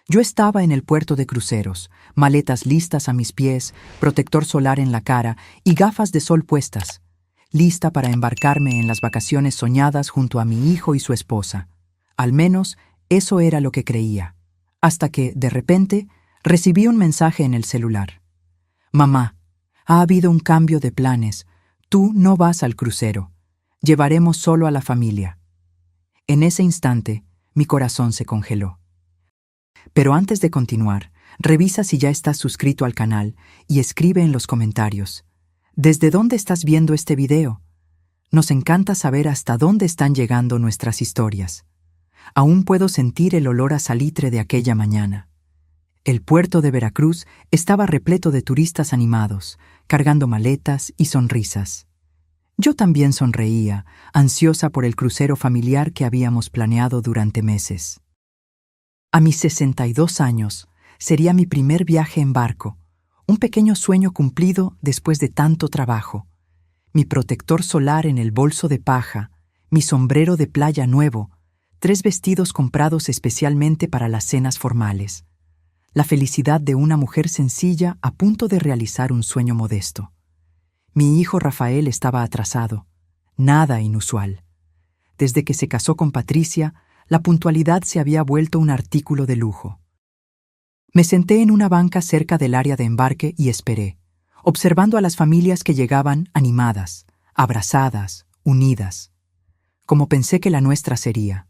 Yo estaba en el puerto de cruceros, maletas listas a mis pies, protector solar en la cara y gafas de sol puestas, lista para embarcarme en las vacaciones soñadas junto a mi hijo y su esposa. Al menos, eso era lo que creía. Hasta que, de repente, recibí un mensaje en el celular. Mamá, ha habido un cambio de planes. Tú no vas al crucero. Llevaremos solo a la familia. En ese instante, mi corazón se congeló. Pero antes de continuar, revisa si ya estás suscrito al canal y escribe en los comentarios. ¿Desde dónde estás viendo este video? Nos encanta saber hasta dónde están llegando nuestras historias. Aún puedo sentir el olor a salitre de aquella mañana. El puerto de Veracruz estaba repleto de turistas animados, cargando maletas y sonrisas. Yo también sonreía, ansiosa por el crucero familiar que habíamos planeado durante meses. A mis 62 años, sería mi primer viaje en barco, un pequeño sueño cumplido después de tanto trabajo. Mi protector solar en el bolso de paja, mi sombrero de playa nuevo, 3 vestidos comprados especialmente para las cenas formales. La felicidad de una mujer sencilla a punto de realizar un sueño modesto. Mi hijo Rafael estaba atrasado, nada inusual. Desde que se casó con Patricia, la puntualidad se había vuelto un artículo de lujo. Me senté en una banca cerca del área de embarque y esperé, observando a las familias que llegaban animadas, abrazadas, unidas, como pensé que la nuestra sería.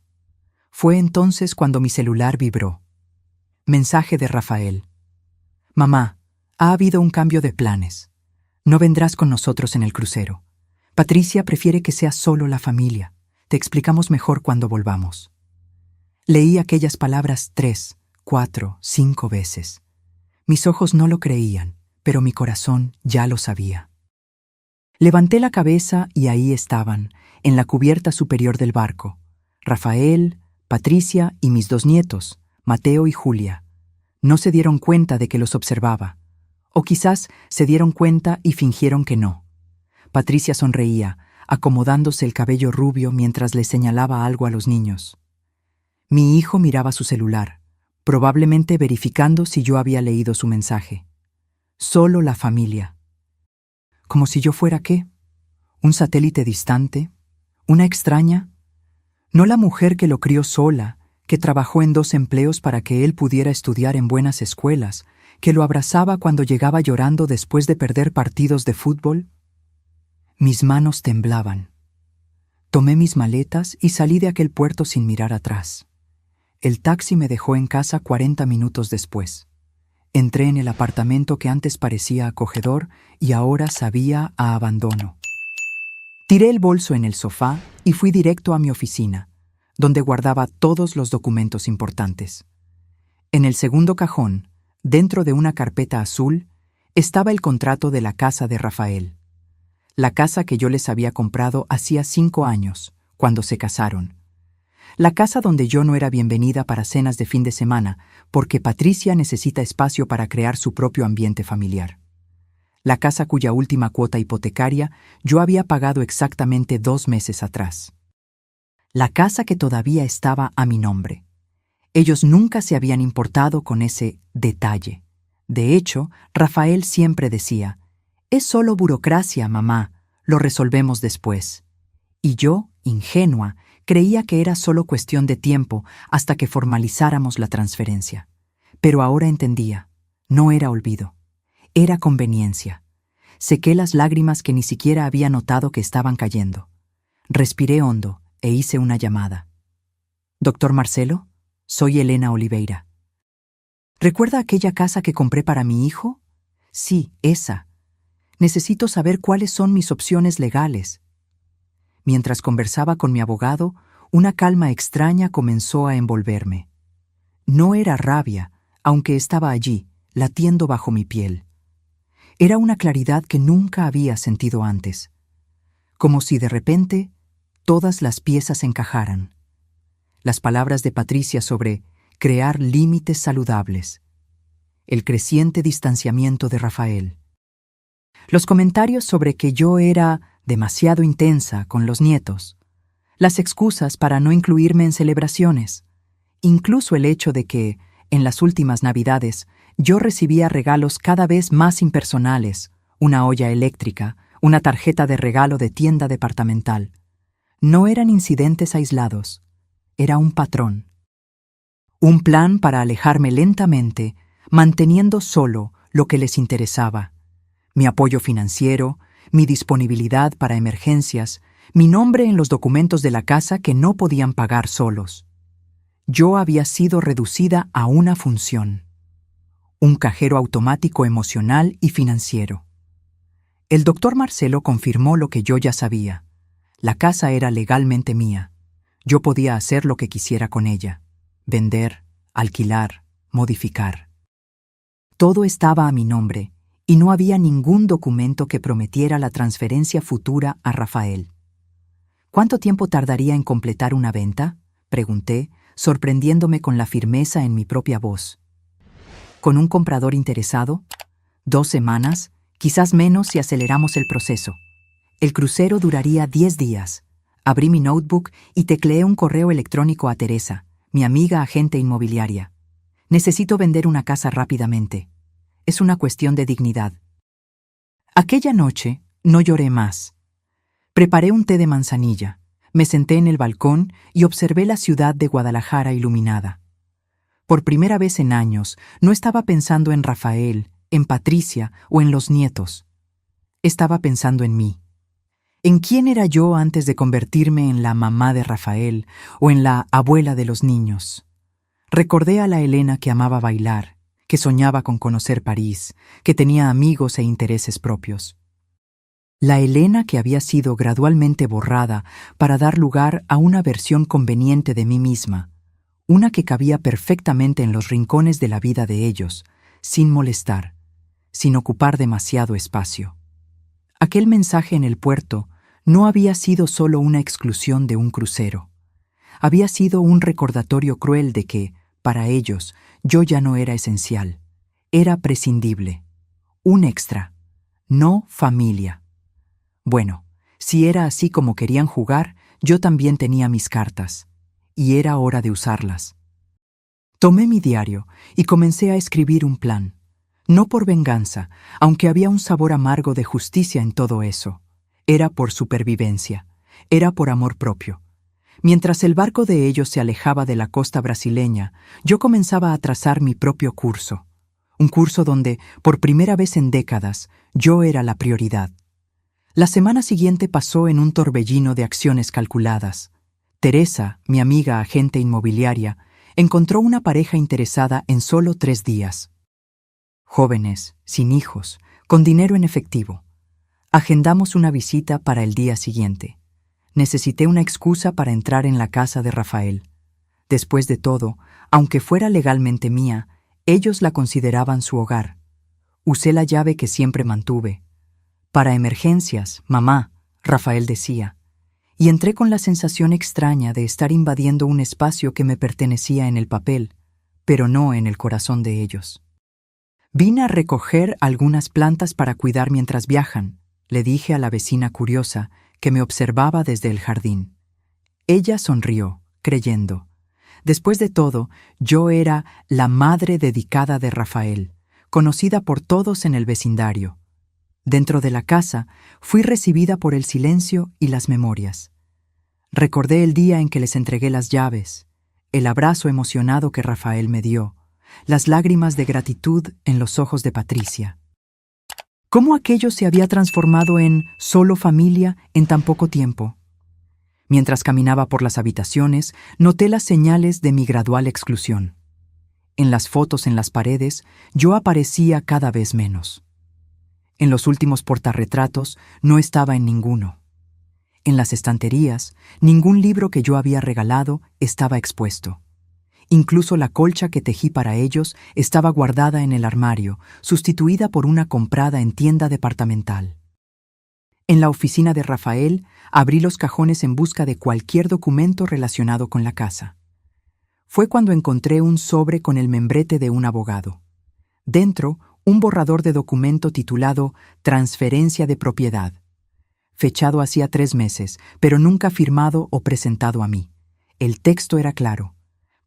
Fue entonces cuando mi celular vibró. Mensaje de Rafael. Mamá, ha habido un cambio de planes. No vendrás con nosotros en el crucero. Patricia prefiere que sea solo la familia. Te explicamos mejor cuando volvamos. Leí aquellas palabras 3, 4, 5 veces. Mis ojos no lo creían, pero mi corazón ya lo sabía. Levanté la cabeza y ahí estaban, en la cubierta superior del barco, Rafael, Patricia y mis 2 nietos, Mateo y Julia. No se dieron cuenta de que los observaba. O quizás se dieron cuenta y fingieron que no. Patricia sonreía, acomodándose el cabello rubio mientras le señalaba algo a los niños. Mi hijo miraba su celular, probablemente verificando si yo había leído su mensaje. Solo la familia. ¿Como si yo fuera qué? ¿Un satélite distante? ¿Una extraña? ¿No la mujer que lo crió sola, que trabajó en 2 empleos para que él pudiera estudiar en buenas escuelas, que lo abrazaba cuando llegaba llorando después de perder partidos de fútbol? Mis manos temblaban. Tomé mis maletas y salí de aquel puerto sin mirar atrás. El taxi me dejó en casa 40 minutos después. Entré en el apartamento que antes parecía acogedor y ahora sabía a abandono. Tiré el bolso en el sofá y fui directo a mi oficina, donde guardaba todos los documentos importantes. En el segundo cajón, dentro de una carpeta azul, estaba el contrato de la casa de Rafael. La casa que yo les había comprado hacía 5 años, cuando se casaron. La casa donde yo no era bienvenida para cenas de fin de semana, porque Patricia necesita espacio para crear su propio ambiente familiar. La casa cuya última cuota hipotecaria yo había pagado exactamente 2 meses atrás. La casa que todavía estaba a mi nombre. Ellos nunca se habían importado con ese detalle. De hecho, Rafael siempre decía, «Es solo burocracia, mamá, lo resolvemos después». Y yo, ingenua, creía que era solo cuestión de tiempo hasta que formalizáramos la transferencia. Pero ahora entendía, no era olvido, era conveniencia. Sequé las lágrimas que ni siquiera había notado que estaban cayendo. Respiré hondo e hice una llamada. «Doctor Marcelo, soy Elena Oliveira. ¿Recuerda aquella casa que compré para mi hijo? Sí, esa. Necesito saber cuáles son mis opciones legales». Mientras conversaba con mi abogado, una calma extraña comenzó a envolverme. No era rabia, aunque estaba allí, latiendo bajo mi piel. Era una claridad que nunca había sentido antes. Como si de repente todas las piezas encajaran. Las palabras de Patricia sobre crear límites saludables. El creciente distanciamiento de Rafael. Los comentarios sobre que yo era demasiado intensa con los nietos. Las excusas para no incluirme en celebraciones. Incluso el hecho de que, En las últimas Navidades, yo recibía regalos cada vez más impersonales, una olla eléctrica, una tarjeta de regalo de tienda departamental. No eran incidentes aislados, era un patrón. Un plan para alejarme lentamente, manteniendo solo lo que les interesaba. Mi apoyo financiero, mi disponibilidad para emergencias, mi nombre en los documentos de la casa que no podían pagar solos. Yo había sido reducida a una función. Un cajero automático emocional y financiero. El doctor Marcelo confirmó lo que yo ya sabía. La casa era legalmente mía. Yo podía hacer lo que quisiera con ella. Vender, alquilar, modificar. Todo estaba a mi nombre, y no había ningún documento que prometiera la transferencia futura a Rafael. ¿Cuánto tiempo tardaría en completar una venta?, pregunté, sorprendiéndome con la firmeza en mi propia voz. ¿Con un comprador interesado? 2 semanas, quizás menos si aceleramos el proceso. El crucero duraría 10 días. Abrí mi notebook y tecleé un correo electrónico a Teresa, mi amiga agente inmobiliaria. Necesito vender una casa rápidamente. Es una cuestión de dignidad. Aquella noche no lloré más. Preparé un té de manzanilla, me senté en el balcón y observé la ciudad de Guadalajara iluminada. Por primera vez en años, no estaba pensando en Rafael, en Patricia o en los nietos. Estaba pensando en mí. ¿En quién era yo antes de convertirme en la mamá de Rafael o en la abuela de los niños? Recordé a la Elena que amaba bailar, que soñaba con conocer París, que tenía amigos e intereses propios. La Elena que había sido gradualmente borrada para dar lugar a una versión conveniente de mí misma, una que cabía perfectamente en los rincones de la vida de ellos, sin molestar, sin ocupar demasiado espacio. Aquel mensaje en el puerto no había sido solo una exclusión de un crucero. Había sido un recordatorio cruel de que, para ellos, yo ya no era esencial. Era prescindible. Un extra. No familia. Bueno, si era así como querían jugar, yo también tenía mis cartas. Y era hora de usarlas. Tomé mi diario y comencé a escribir un plan. No por venganza, aunque había un sabor amargo de justicia en todo eso. Era por supervivencia. Era por amor propio. Mientras el barco de ellos se alejaba de la costa brasileña, yo comenzaba a trazar mi propio curso. Un curso donde, por primera vez en décadas, yo era la prioridad. La semana siguiente pasó en un torbellino de acciones calculadas. Teresa, mi amiga agente inmobiliaria, encontró una pareja interesada en solo 3 días. Jóvenes, sin hijos, con dinero en efectivo. Agendamos una visita para el día siguiente. Necesité una excusa para entrar en la casa de Rafael. Después de todo, aunque fuera legalmente mía, ellos la consideraban su hogar. Usé la llave que siempre mantuve. Para emergencias, mamá, Rafael decía, y entré con la sensación extraña de estar invadiendo un espacio que me pertenecía en el papel, pero no en el corazón de ellos. Vine a recoger algunas plantas para cuidar mientras viajan, le dije a la vecina curiosa que me observaba desde el jardín. Ella sonrió, creyendo. Después de todo, yo era la madre dedicada de Rafael, conocida por todos en el vecindario. Dentro de la casa, fui recibida por el silencio y las memorias. Recordé el día en que les entregué las llaves, el abrazo emocionado que Rafael me dio, las lágrimas de gratitud en los ojos de Patricia. ¿Cómo aquello se había transformado en solo familia en tan poco tiempo? Mientras caminaba por las habitaciones, noté las señales de mi gradual exclusión. En las fotos en las paredes, yo aparecía cada vez menos. En los últimos portarretratos, no estaba en ninguno. En las estanterías, ningún libro que yo había regalado estaba expuesto. Incluso la colcha que tejí para ellos estaba guardada en el armario, sustituida por una comprada en tienda departamental. En la oficina de Rafael, abrí los cajones en busca de cualquier documento relacionado con la casa. Fue cuando encontré un sobre con el membrete de un abogado. Dentro, un borrador de documento titulado Transferencia de propiedad. Fechado hacía 3 meses, pero nunca firmado o presentado a mí. El texto era claro.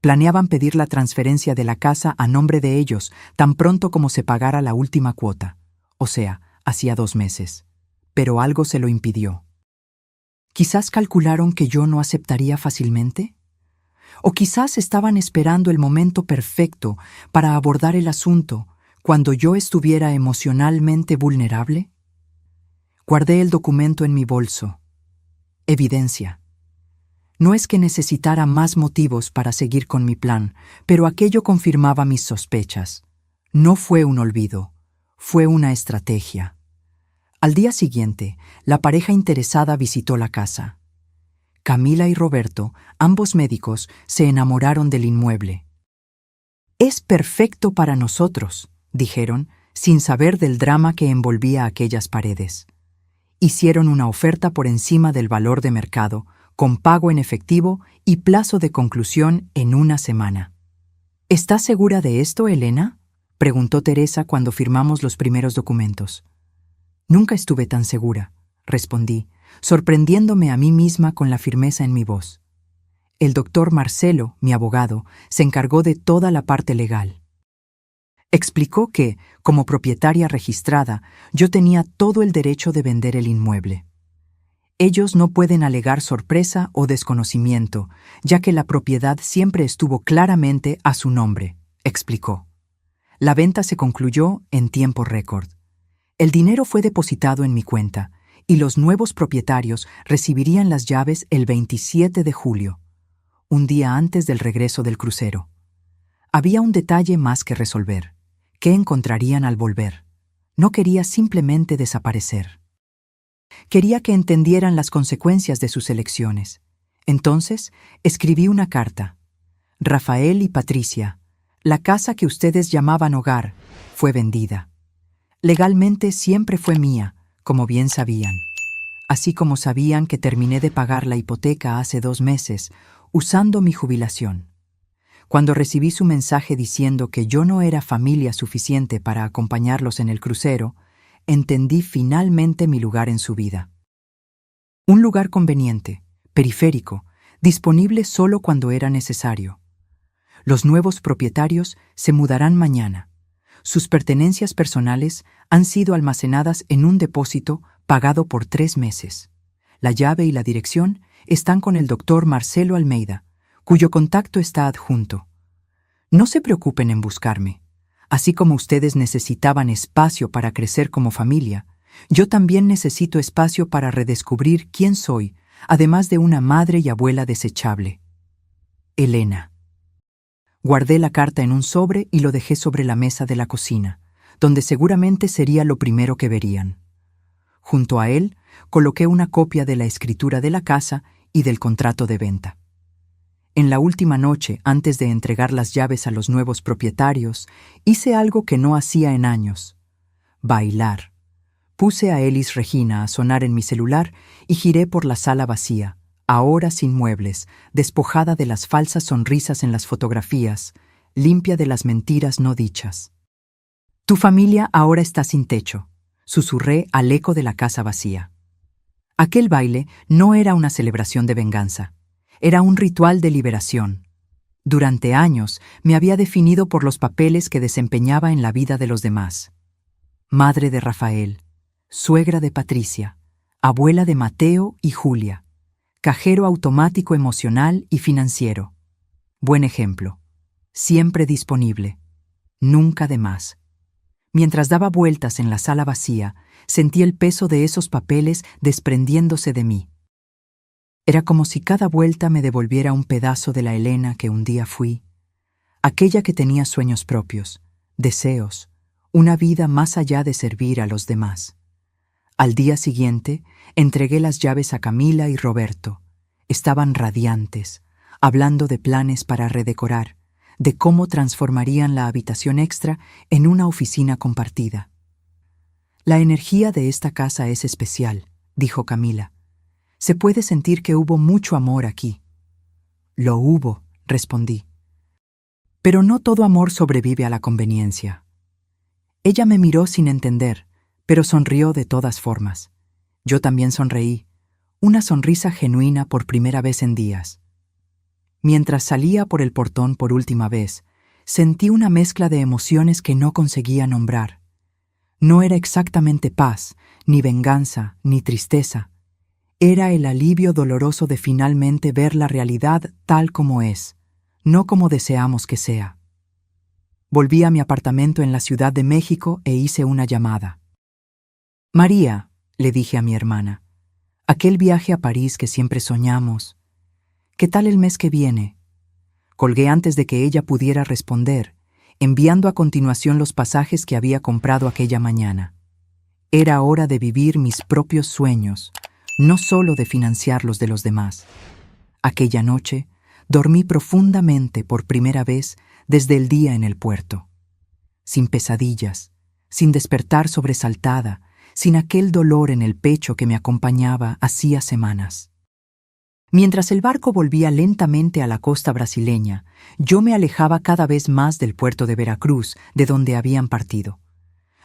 Planeaban pedir la transferencia de la casa a nombre de ellos tan pronto como se pagara la última cuota, o sea, hacía 2 meses. Pero algo se lo impidió. Quizás calcularon que yo no aceptaría fácilmente. O quizás estaban esperando el momento perfecto para abordar el asunto cuando yo estuviera emocionalmente vulnerable. Guardé el documento en mi bolso. Evidencia. No es que necesitara más motivos para seguir con mi plan, pero aquello confirmaba mis sospechas. No fue un olvido, fue una estrategia. Al día siguiente, la pareja interesada visitó la casa. Camila y Roberto, ambos médicos, se enamoraron del inmueble. «Es perfecto para nosotros», dijeron, sin saber del drama que envolvía aquellas paredes. Hicieron una oferta por encima del valor de mercado, con pago en efectivo y plazo de conclusión en 1 semana. «¿Estás segura de esto, Elena?», preguntó Teresa cuando firmamos los primeros documentos. «Nunca estuve tan segura», respondí, sorprendiéndome a mí misma con la firmeza en mi voz. El doctor Marcelo, mi abogado, se encargó de toda la parte legal. Explicó que, como propietaria registrada, yo tenía todo el derecho de vender el inmueble. Ellos no pueden alegar sorpresa o desconocimiento, ya que la propiedad siempre estuvo claramente a su nombre, explicó. La venta se concluyó en tiempo récord. El dinero fue depositado en mi cuenta y los nuevos propietarios recibirían las llaves el 27 de julio, un día antes del regreso del crucero. Había un detalle más que resolver. ¿Qué encontrarían al volver? No quería simplemente desaparecer. Quería que entendieran las consecuencias de sus elecciones. Entonces, escribí una carta. Rafael y Patricia, la casa que ustedes llamaban hogar, fue vendida. Legalmente siempre fue mía, como bien sabían. Así como sabían que terminé de pagar la hipoteca hace 2 meses, usando mi jubilación. Cuando recibí su mensaje diciendo que yo no era familia suficiente para acompañarlos en el crucero, entendí finalmente mi lugar en su vida. Un lugar conveniente, periférico, disponible solo cuando era necesario. Los nuevos propietarios se mudarán mañana. Sus pertenencias personales han sido almacenadas en un depósito pagado por 3 meses. La llave y la dirección están con el doctor Marcelo Almeida, cuyo contacto está adjunto. No se preocupen en buscarme. Así como ustedes necesitaban espacio para crecer como familia, yo también necesito espacio para redescubrir quién soy, además de una madre y abuela desechable. Elena. Guardé la carta en un sobre y lo dejé sobre la mesa de la cocina, donde seguramente sería lo primero que verían. Junto a él, coloqué una copia de la escritura de la casa y del contrato de venta. En la última noche, antes de entregar las llaves a los nuevos propietarios, hice algo que no hacía en años: bailar. Puse a Elis Regina a sonar en mi celular y giré por la sala vacía, ahora sin muebles, despojada de las falsas sonrisas en las fotografías, limpia de las mentiras no dichas. «Tu familia ahora está sin techo», susurré al eco de la casa vacía. Aquel baile no era una celebración de venganza. Era un ritual de liberación. Durante años me había definido por los papeles que desempeñaba en la vida de los demás. Madre de Rafael, suegra de Patricia, abuela de Mateo y Julia, cajero automático emocional y financiero. Buen ejemplo. Siempre disponible. Nunca de más. Mientras daba vueltas en la sala vacía, sentí el peso de esos papeles desprendiéndose de mí. Era como si cada vuelta me devolviera un pedazo de la Elena que un día fui, aquella que tenía sueños propios, deseos, una vida más allá de servir a los demás. Al día siguiente, entregué las llaves a Camila y Roberto. Estaban radiantes, hablando de planes para redecorar, de cómo transformarían la habitación extra en una oficina compartida. «La energía de esta casa es especial», dijo Camila. «Se puede sentir que hubo mucho amor aquí». «Lo hubo», respondí. «Pero no todo amor sobrevive a la conveniencia». Ella me miró sin entender, pero sonrió de todas formas. Yo también sonreí, una sonrisa genuina por primera vez en días. Mientras salía por el portón por última vez, sentí una mezcla de emociones que no conseguía nombrar. No era exactamente paz, ni venganza, ni tristeza. Era el alivio doloroso de finalmente ver la realidad tal como es, no como deseamos que sea. Volví a mi apartamento en la Ciudad de México e hice una llamada. «María», le dije a mi hermana, «aquel viaje a París que siempre soñamos. ¿Qué tal el mes que viene?» Colgué antes de que ella pudiera responder, enviando a continuación los pasajes que había comprado aquella mañana. Era hora de vivir mis propios sueños, no solo de financiar los de los demás. Aquella noche, dormí profundamente por primera vez desde el día en el puerto. Sin pesadillas, sin despertar sobresaltada, sin aquel dolor en el pecho que me acompañaba hacía semanas. Mientras el barco volvía lentamente a la costa brasileña, yo me alejaba cada vez más del puerto de Veracruz, de donde habían partido.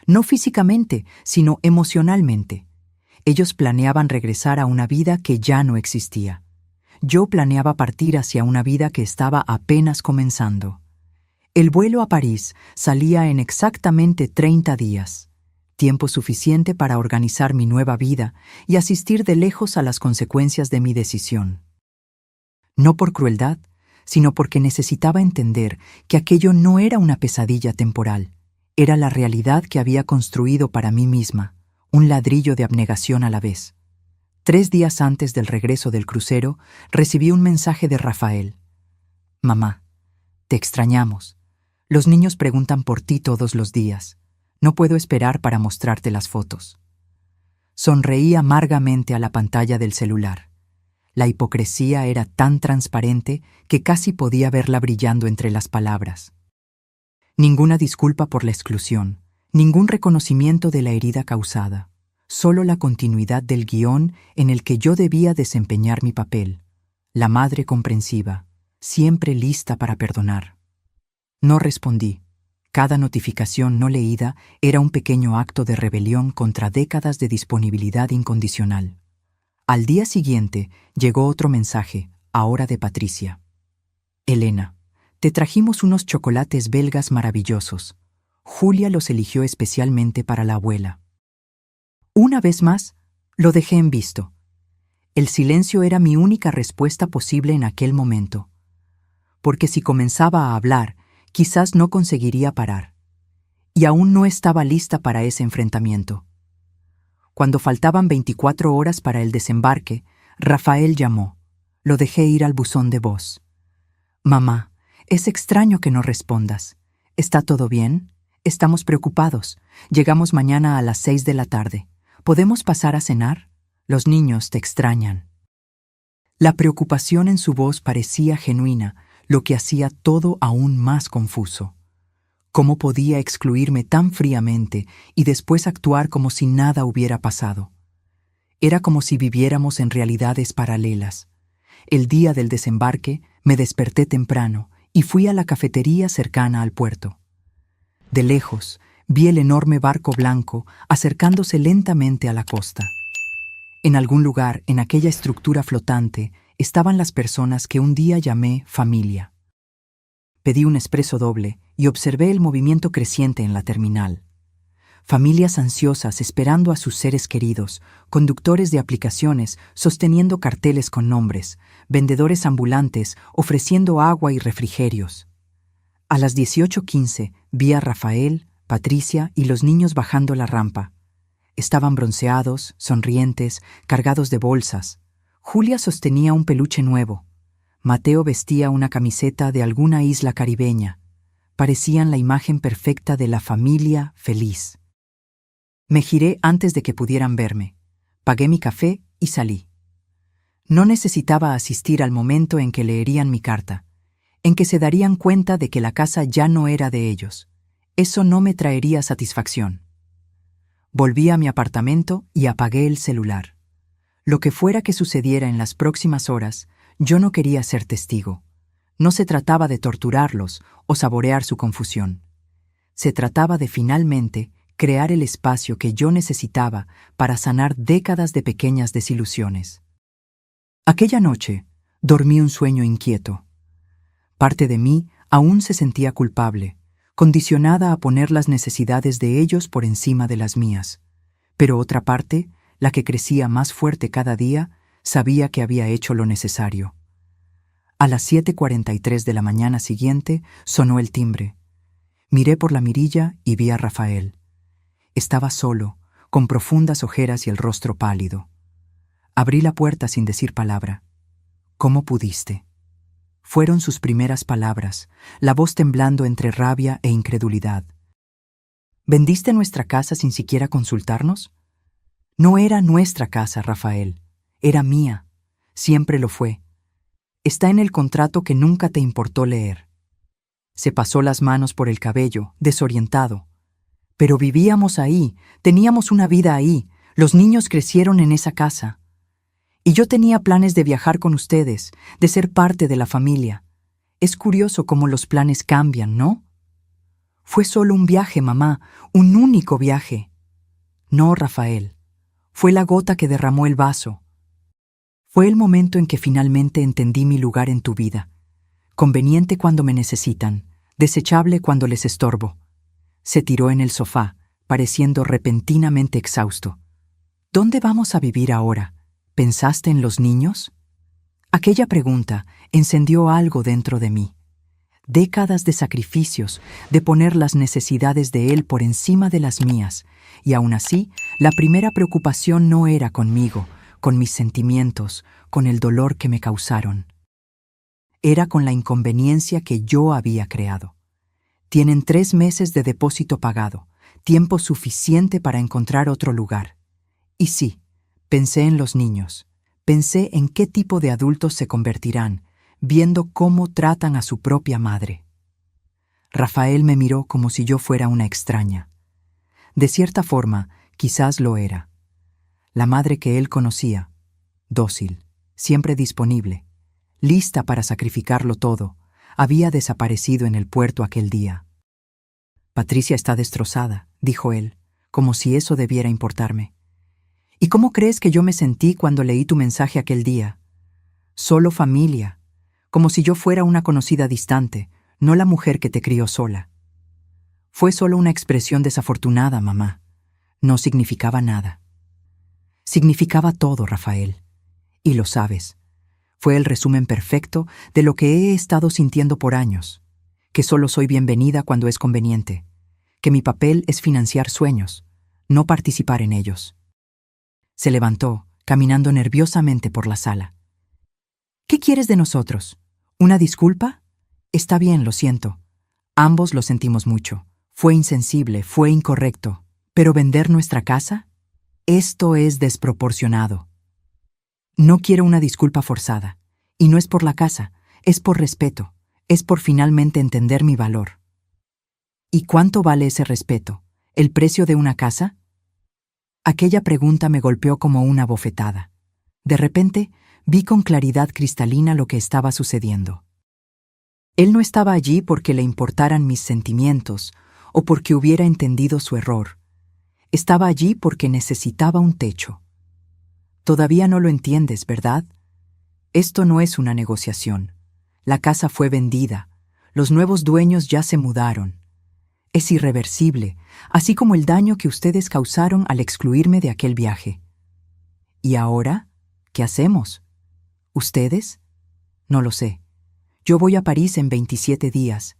No físicamente, sino emocionalmente. Ellos planeaban regresar a una vida que ya no existía. Yo planeaba partir hacia una vida que estaba apenas comenzando. El vuelo a París salía en exactamente 30 días, tiempo suficiente para organizar mi nueva vida y asistir de lejos a las consecuencias de mi decisión. No por crueldad, sino porque necesitaba entender que aquello no era una pesadilla temporal, era la realidad que había construido para mí misma, un ladrillo de abnegación a la vez. 3 días antes del regreso del crucero, recibí un mensaje de Rafael. «Mamá, te extrañamos. Los niños preguntan por ti todos los días. No puedo esperar para mostrarte las fotos». Sonreí amargamente a la pantalla del celular. La hipocresía era tan transparente que casi podía verla brillando entre las palabras. Ninguna disculpa por la exclusión, ningún reconocimiento de la herida causada, solo la continuidad del guión en el que yo debía desempeñar mi papel, la madre comprensiva, siempre lista para perdonar. No respondí. Cada notificación no leída era un pequeño acto de rebelión contra décadas de disponibilidad incondicional. Al día siguiente llegó otro mensaje, ahora de Patricia. «Elena, te trajimos unos chocolates belgas maravillosos. Julia los eligió especialmente para la abuela». Una vez más, lo dejé en visto. El silencio era mi única respuesta posible en aquel momento. Porque si comenzaba a hablar, quizás no conseguiría parar. Y aún no estaba lista para ese enfrentamiento. Cuando faltaban 24 horas para el desembarque, Rafael llamó. Lo dejé ir al buzón de voz. «Mamá, es extraño que no respondas. ¿Está todo bien? Estamos preocupados. Llegamos mañana a las 6 de la tarde. ¿Podemos pasar a cenar? Los niños te extrañan». La preocupación en su voz parecía genuina, lo que hacía todo aún más confuso. ¿Cómo podía excluirme tan fríamente y después actuar como si nada hubiera pasado? Era como si viviéramos en realidades paralelas. El día del desembarque me desperté temprano y fui a la cafetería cercana al puerto. De lejos, vi el enorme barco blanco acercándose lentamente a la costa. En algún lugar, en aquella estructura flotante, estaban las personas que un día llamé familia. Pedí un espresso doble y observé el movimiento creciente en la terminal. Familias ansiosas esperando a sus seres queridos, conductores de aplicaciones sosteniendo carteles con nombres, vendedores ambulantes ofreciendo agua y refrigerios. A las 18:15 vi a Rafael, Patricia y los niños bajando la rampa. Estaban bronceados, sonrientes, cargados de bolsas. Julia sostenía un peluche nuevo. Mateo vestía una camiseta de alguna isla caribeña. Parecían la imagen perfecta de la familia feliz. Me giré antes de que pudieran verme. Pagué mi café y salí. No necesitaba asistir al momento en que leerían mi carta, en que se darían cuenta de que la casa ya no era de ellos. Eso no me traería satisfacción. Volví a mi apartamento y apagué el celular. Lo que fuera que sucediera en las próximas horas, yo no quería ser testigo. No se trataba de torturarlos o saborear su confusión. Se trataba de finalmente crear el espacio que yo necesitaba para sanar décadas de pequeñas desilusiones. Aquella noche, dormí un sueño inquieto. Parte de mí aún se sentía culpable, condicionada a poner las necesidades de ellos por encima de las mías. Pero otra parte, la que crecía más fuerte cada día, sabía que había hecho lo necesario. A las 7:43 de la mañana siguiente sonó el timbre. Miré por la mirilla y vi a Rafael. Estaba solo, con profundas ojeras y el rostro pálido. Abrí la puerta sin decir palabra. «¿Cómo pudiste?». Fueron sus primeras palabras, la voz temblando entre rabia e incredulidad. «¿Vendiste nuestra casa sin siquiera consultarnos?». «No era nuestra casa, Rafael. Era mía. Siempre lo fue. Está en el contrato que nunca te importó leer». Se pasó las manos por el cabello, desorientado. «Pero vivíamos ahí, teníamos una vida ahí, los niños crecieron en esa casa. Y yo tenía planes de viajar con ustedes, de ser parte de la familia. Es curioso cómo los planes cambian, ¿no?». «Fue solo un viaje, mamá, un único viaje». «No, Rafael. Fue la gota que derramó el vaso. Fue el momento en que finalmente entendí mi lugar en tu vida. Conveniente cuando me necesitan, desechable cuando les estorbo». Se tiró en el sofá, pareciendo repentinamente exhausto. «¿Dónde vamos a vivir ahora? ¿Pensaste en los niños?». Aquella pregunta encendió algo dentro de mí. Décadas de sacrificios, de poner las necesidades de él por encima de las mías, y aún así, la primera preocupación no era conmigo, con mis sentimientos, con el dolor que me causaron. Era con la inconveniencia que yo había creado. Tienen 3 meses de depósito pagado, tiempo suficiente para encontrar otro lugar. Y sí, pensé en los niños, pensé en qué tipo de adultos se convertirán, viendo cómo tratan a su propia madre. Rafael me miró como si yo fuera una extraña. De cierta forma, quizás lo era. La madre que él conocía, dócil, siempre disponible, lista para sacrificarlo todo, había desaparecido en el puerto aquel día. «Patricia está destrozada», dijo él, como si eso debiera importarme. «¿Y cómo crees que yo me sentí cuando leí tu mensaje aquel día? Solo familia, como si yo fuera una conocida distante, no la mujer que te crió sola». «Fue solo una expresión desafortunada, mamá. No significaba nada». «Significaba todo, Rafael. Y lo sabes. Fue el resumen perfecto de lo que he estado sintiendo por años. Que solo soy bienvenida cuando es conveniente. Que mi papel es financiar sueños, no participar en ellos». Se levantó, caminando nerviosamente por la sala. «¿Qué quieres de nosotros? ¿Una disculpa? Está bien, lo siento. Ambos lo sentimos mucho. Fue insensible, fue incorrecto. ¿Pero vender nuestra casa? Esto es desproporcionado. No quiero una disculpa forzada. Y no es por la casa, es por respeto, es por finalmente entender mi valor». «¿Y cuánto vale ese respeto? ¿El precio de una casa?». Aquella pregunta me golpeó como una bofetada. De repente, vi con claridad cristalina lo que estaba sucediendo. Él no estaba allí porque le importaran mis sentimientos o porque hubiera entendido su error. Estaba allí porque necesitaba un techo. Todavía no lo entiendes, ¿verdad? Esto no es una negociación. La casa fue vendida. Los nuevos dueños ya se mudaron. Es irreversible, así como el daño que ustedes causaron al excluirme de aquel viaje. ¿Y ahora? ¿Qué hacemos? ¿Ustedes? No lo sé. Yo voy a París en 27 días.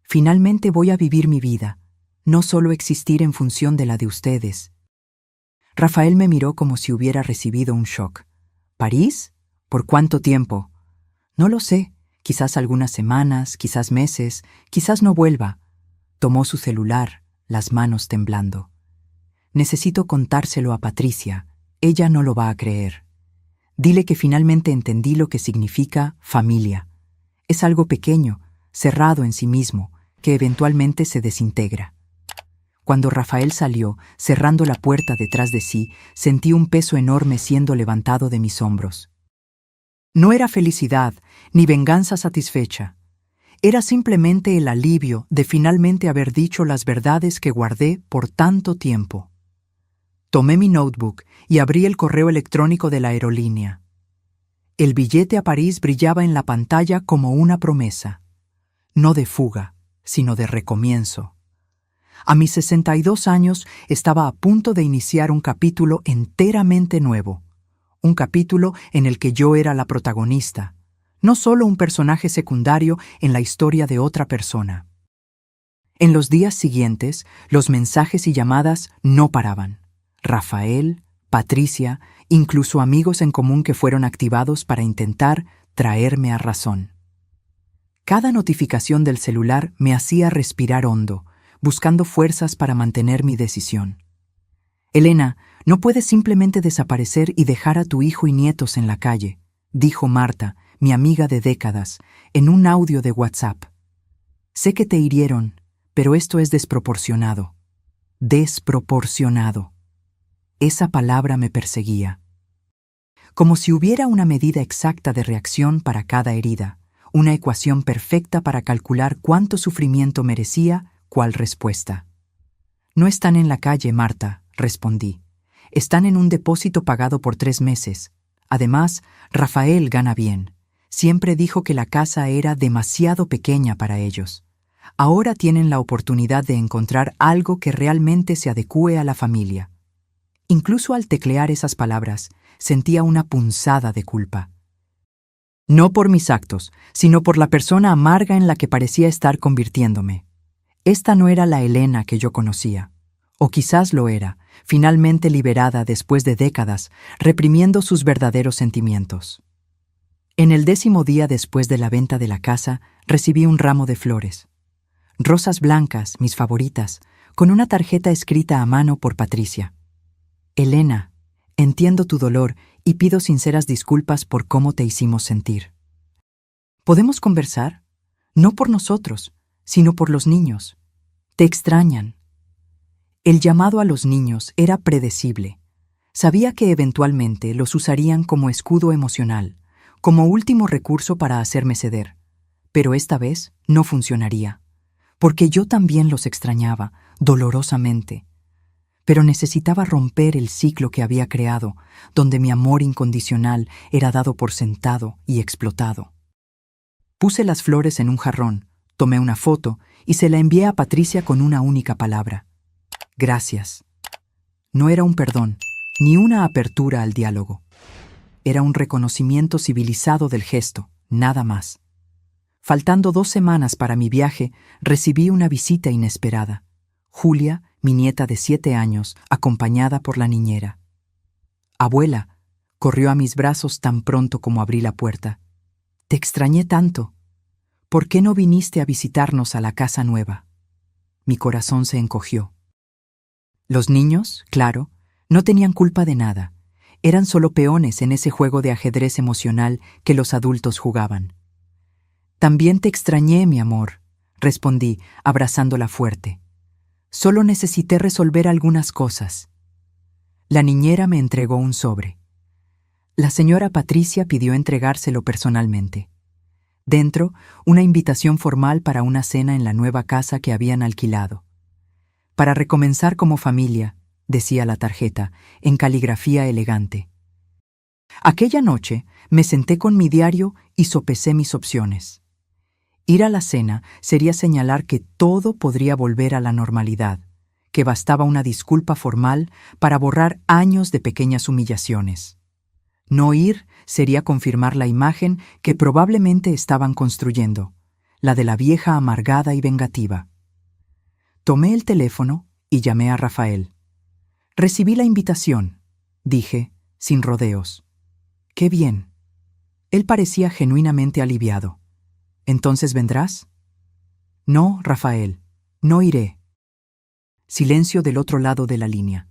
Finalmente voy a vivir mi vida, no solo existir en función de la de ustedes». Rafael me miró como si hubiera recibido un shock. «¿París? ¿Por cuánto tiempo?». «No lo sé. Quizás algunas semanas, quizás meses, quizás no vuelva». Tomó su celular, las manos temblando. «Necesito contárselo a Patricia. Ella no lo va a creer. Dile que finalmente entendí lo que significa familia. Es algo pequeño, cerrado en sí mismo, que eventualmente se desintegra». Cuando Rafael salió, cerrando la puerta detrás de sí, sentí un peso enorme siendo levantado de mis hombros. No era felicidad, ni venganza satisfecha. Era simplemente el alivio de finalmente haber dicho las verdades que guardé por tanto tiempo. Tomé mi notebook y abrí el correo electrónico de la aerolínea. El billete a París brillaba en la pantalla como una promesa, no de fuga, sino de recomienzo. A mis 62 años estaba a punto de iniciar un capítulo enteramente nuevo, un capítulo en el que yo era la protagonista, no solo un personaje secundario en la historia de otra persona. En los días siguientes, los mensajes y llamadas no paraban. Rafael, Patricia, incluso amigos en común que fueron activados para intentar traerme a razón. Cada notificación del celular me hacía respirar hondo, buscando fuerzas para mantener mi decisión. Elena, no puedes simplemente desaparecer y dejar a tu hijo y nietos en la calle, dijo Marta, mi amiga de décadas, en un audio de WhatsApp. Sé que te hirieron, pero esto es desproporcionado. Desproporcionado. Esa palabra me perseguía. Como si hubiera una medida exacta de reacción para cada herida, una ecuación perfecta para calcular cuánto sufrimiento merecía cuál respuesta. No están en la calle, Marta, respondí. Están en un depósito pagado por 3 meses. Además, Rafael gana bien. Siempre dijo que la casa era demasiado pequeña para ellos. Ahora tienen la oportunidad de encontrar algo que realmente se adecúe a la familia. Incluso al teclear esas palabras, sentía una punzada de culpa. No por mis actos, sino por la persona amarga en la que parecía estar convirtiéndome. Esta no era la Elena que yo conocía. O quizás lo era, finalmente liberada después de décadas, reprimiendo sus verdaderos sentimientos. En el 10º día después de la venta de la casa, recibí un ramo de flores. Rosas blancas, mis favoritas, con una tarjeta escrita a mano por Patricia. Elena, entiendo tu dolor y pido sinceras disculpas por cómo te hicimos sentir. ¿Podemos conversar? No por nosotros, sino por los niños. Te extrañan. El llamado a los niños era predecible. Sabía que eventualmente los usarían como escudo emocional, como último recurso para hacerme ceder. Pero esta vez no funcionaría, porque yo también los extrañaba, dolorosamente. Pero necesitaba romper el ciclo que había creado, donde mi amor incondicional era dado por sentado y explotado. Puse las flores en un jarrón, tomé una foto y se la envié a Patricia con una única palabra. Gracias. No era un perdón, ni una apertura al diálogo. Era un reconocimiento civilizado del gesto, nada más. Faltando 2 semanas para mi viaje, recibí una visita inesperada. Julia, mi nieta de 7 años, acompañada por la niñera. Abuela, corrió a mis brazos tan pronto como abrí la puerta. Te extrañé tanto. ¿Por qué no viniste a visitarnos a la casa nueva? Mi corazón se encogió. Los niños, claro, no tenían culpa de nada. Eran solo peones en ese juego de ajedrez emocional que los adultos jugaban. También te extrañé, mi amor, respondí, abrazándola fuerte. Solo necesité resolver algunas cosas. La niñera me entregó un sobre. La señora Patricia pidió entregárselo personalmente. Dentro, una invitación formal para una cena en la nueva casa que habían alquilado. Para recomenzar como familia, decía la tarjeta, en caligrafía elegante. Aquella noche me senté con mi diario y sopesé mis opciones. Ir a la cena sería señalar que todo podría volver a la normalidad, que bastaba una disculpa formal para borrar años de pequeñas humillaciones. No ir sería confirmar la imagen que probablemente estaban construyendo, la de la vieja amargada y vengativa. Tomé el teléfono y llamé a Rafael. Recibí la invitación, dije, sin rodeos. ¡Qué bien! Él parecía genuinamente aliviado. ¿Entonces vendrás? No, Rafael, no iré. Silencio del otro lado de la línea.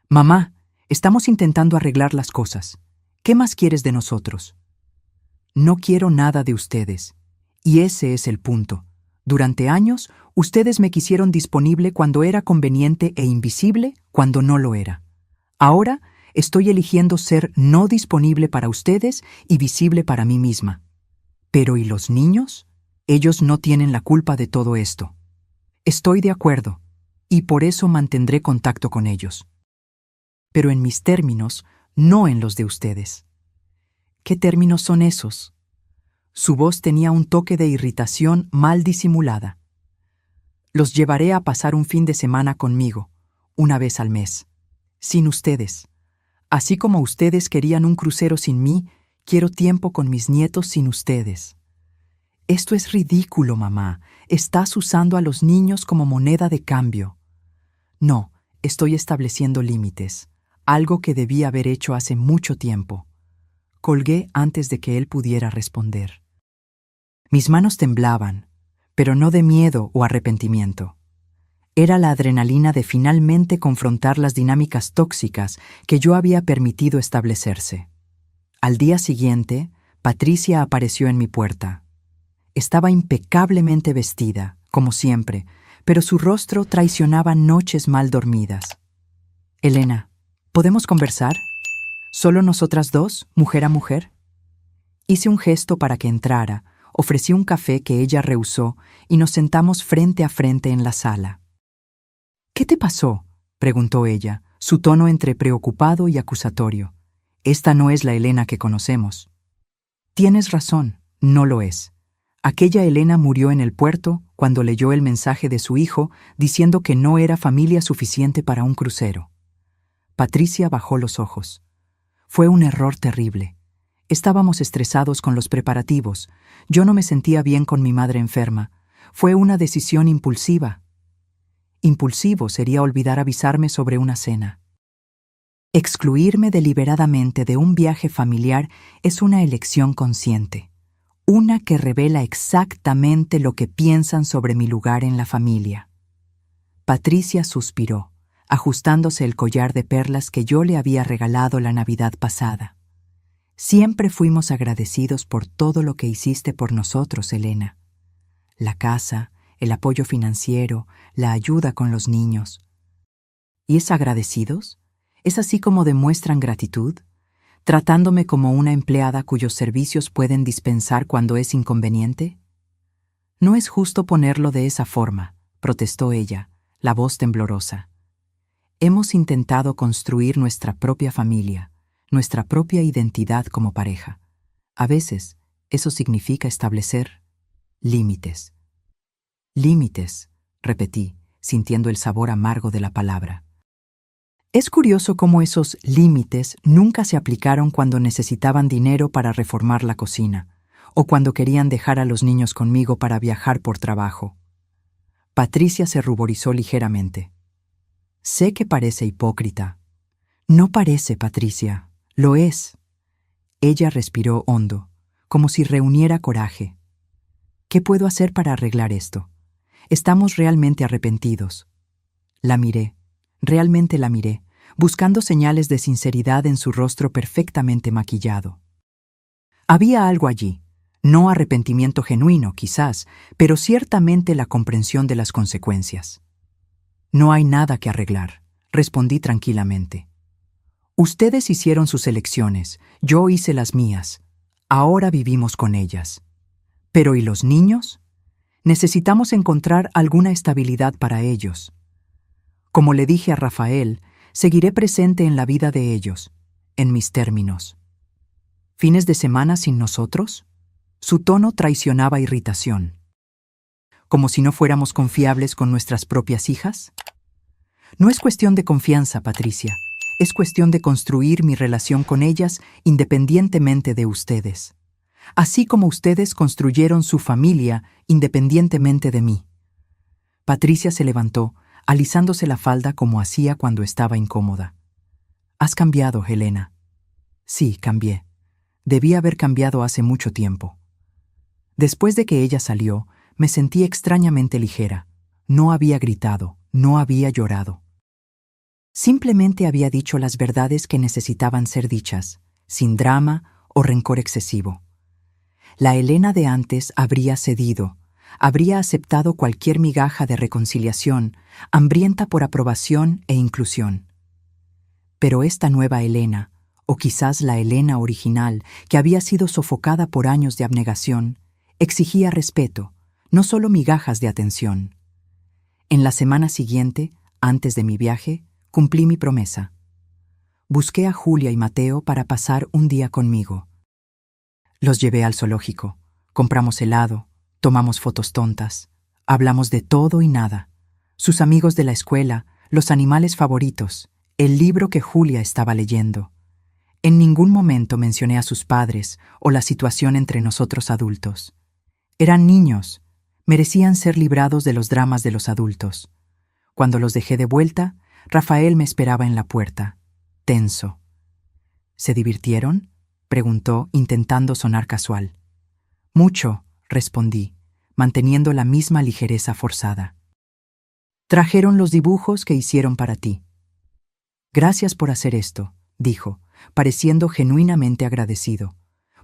Mamá, estamos intentando arreglar las cosas. ¿Qué más quieres de nosotros? No quiero nada de ustedes. Y ese es el punto. Durante años, ustedes me quisieron disponible cuando era conveniente e invisible cuando no lo era. Ahora estoy eligiendo ser no disponible para ustedes y visible para mí misma. Pero ¿y los niños? Ellos no tienen la culpa de todo esto. Estoy de acuerdo, y por eso mantendré contacto con ellos. Pero en mis términos, no en los de ustedes. ¿Qué términos son esos? Su voz tenía un toque de irritación mal disimulada. Los llevaré a pasar un fin de semana conmigo, una vez al mes. Sin ustedes. Así como ustedes querían un crucero sin mí, quiero tiempo con mis nietos sin ustedes. Esto es ridículo, mamá. Estás usando a los niños como moneda de cambio. No, estoy estableciendo límites, algo que debí haber hecho hace mucho tiempo. Colgué antes de que él pudiera responder. Mis manos temblaban, pero no de miedo o arrepentimiento. Era la adrenalina de finalmente confrontar las dinámicas tóxicas que yo había permitido establecerse. Al día siguiente, Patricia apareció en mi puerta. Estaba impecablemente vestida, como siempre, pero su rostro traicionaba noches mal dormidas. Elena, ¿podemos conversar? ¿Solo nosotras dos, mujer a mujer? Hice un gesto para que entrara, ofrecí un café que ella rehusó y nos sentamos frente a frente en la sala. ¿Qué te pasó?, preguntó ella, su tono entre preocupado y acusatorio. Esta no es la Elena que conocemos. Tienes razón, no lo es. Aquella Elena murió en el puerto cuando leyó el mensaje de su hijo diciendo que no era familia suficiente para un crucero. Patricia bajó los ojos. Fue un error terrible. Estábamos estresados con los preparativos. Yo no me sentía bien con mi madre enferma. Fue una decisión impulsiva. Impulsivo sería olvidar avisarme sobre una cena. Excluirme deliberadamente de un viaje familiar es una elección consciente, una que revela exactamente lo que piensan sobre mi lugar en la familia. Patricia suspiró, ajustándose el collar de perlas que yo le había regalado la Navidad pasada. Siempre fuimos agradecidos por todo lo que hiciste por nosotros, Elena. La casa, el apoyo financiero, la ayuda con los niños. ¿Y es agradecidos? ¿Es así como demuestran gratitud? ¿Tratándome como una empleada cuyos servicios pueden dispensar cuando es inconveniente? No es justo ponerlo de esa forma, protestó ella, la voz temblorosa. Hemos intentado construir nuestra propia familia, nuestra propia identidad como pareja. A veces, eso significa establecer límites. Límites, repetí, sintiendo el sabor amargo de la palabra. Es curioso cómo esos límites nunca se aplicaron cuando necesitaban dinero para reformar la cocina, o cuando querían dejar a los niños conmigo para viajar por trabajo. Patricia se ruborizó ligeramente. Sé que parece hipócrita. No parece, Patricia, lo es. Ella respiró hondo, como si reuniera coraje. ¿Qué puedo hacer para arreglar esto? Estamos realmente arrepentidos. La miré, realmente la miré, buscando señales de sinceridad en su rostro perfectamente maquillado. Había algo allí, no arrepentimiento genuino, quizás, pero ciertamente la comprensión de las consecuencias. No hay nada que arreglar, respondí tranquilamente. Ustedes hicieron sus elecciones, yo hice las mías. Ahora vivimos con ellas. ¿Pero y los niños? Necesitamos encontrar alguna estabilidad para ellos. Como le dije a Rafael, seguiré presente en la vida de ellos, en mis términos. ¿Fines de semana sin nosotros? Su tono traicionaba irritación. ¿Como si no fuéramos confiables con nuestras propias hijas? No es cuestión de confianza, Patricia. Es cuestión de construir mi relación con ellas independientemente de ustedes. Así como ustedes construyeron su familia independientemente de mí. Patricia se levantó, alisándose la falda como hacía cuando estaba incómoda. Has cambiado, Helena. Sí, cambié. Debí haber cambiado hace mucho tiempo. Después de que ella salió, me sentí extrañamente ligera. No había gritado, no había llorado. Simplemente había dicho las verdades que necesitaban ser dichas, sin drama o rencor excesivo. La Elena de antes habría cedido, habría aceptado cualquier migaja de reconciliación, hambrienta por aprobación e inclusión. Pero esta nueva Elena, o quizás la Elena original, que había sido sofocada por años de abnegación, exigía respeto, no solo migajas de atención. En la semana siguiente, antes de mi viaje, cumplí mi promesa. Busqué a Julia y Mateo para pasar un día conmigo. Los llevé al zoológico, compramos helado, tomamos fotos tontas, hablamos de todo y nada. Sus amigos de la escuela, los animales favoritos, el libro que Julia estaba leyendo. En ningún momento mencioné a sus padres o la situación entre nosotros adultos. Eran niños, merecían ser librados de los dramas de los adultos. Cuando los dejé de vuelta, Rafael me esperaba en la puerta, tenso. ¿Se divirtieron?, preguntó, intentando sonar casual. Mucho, respondí, manteniendo la misma ligereza forzada. Trajeron los dibujos que hicieron para ti. Gracias por hacer esto, dijo, pareciendo genuinamente agradecido,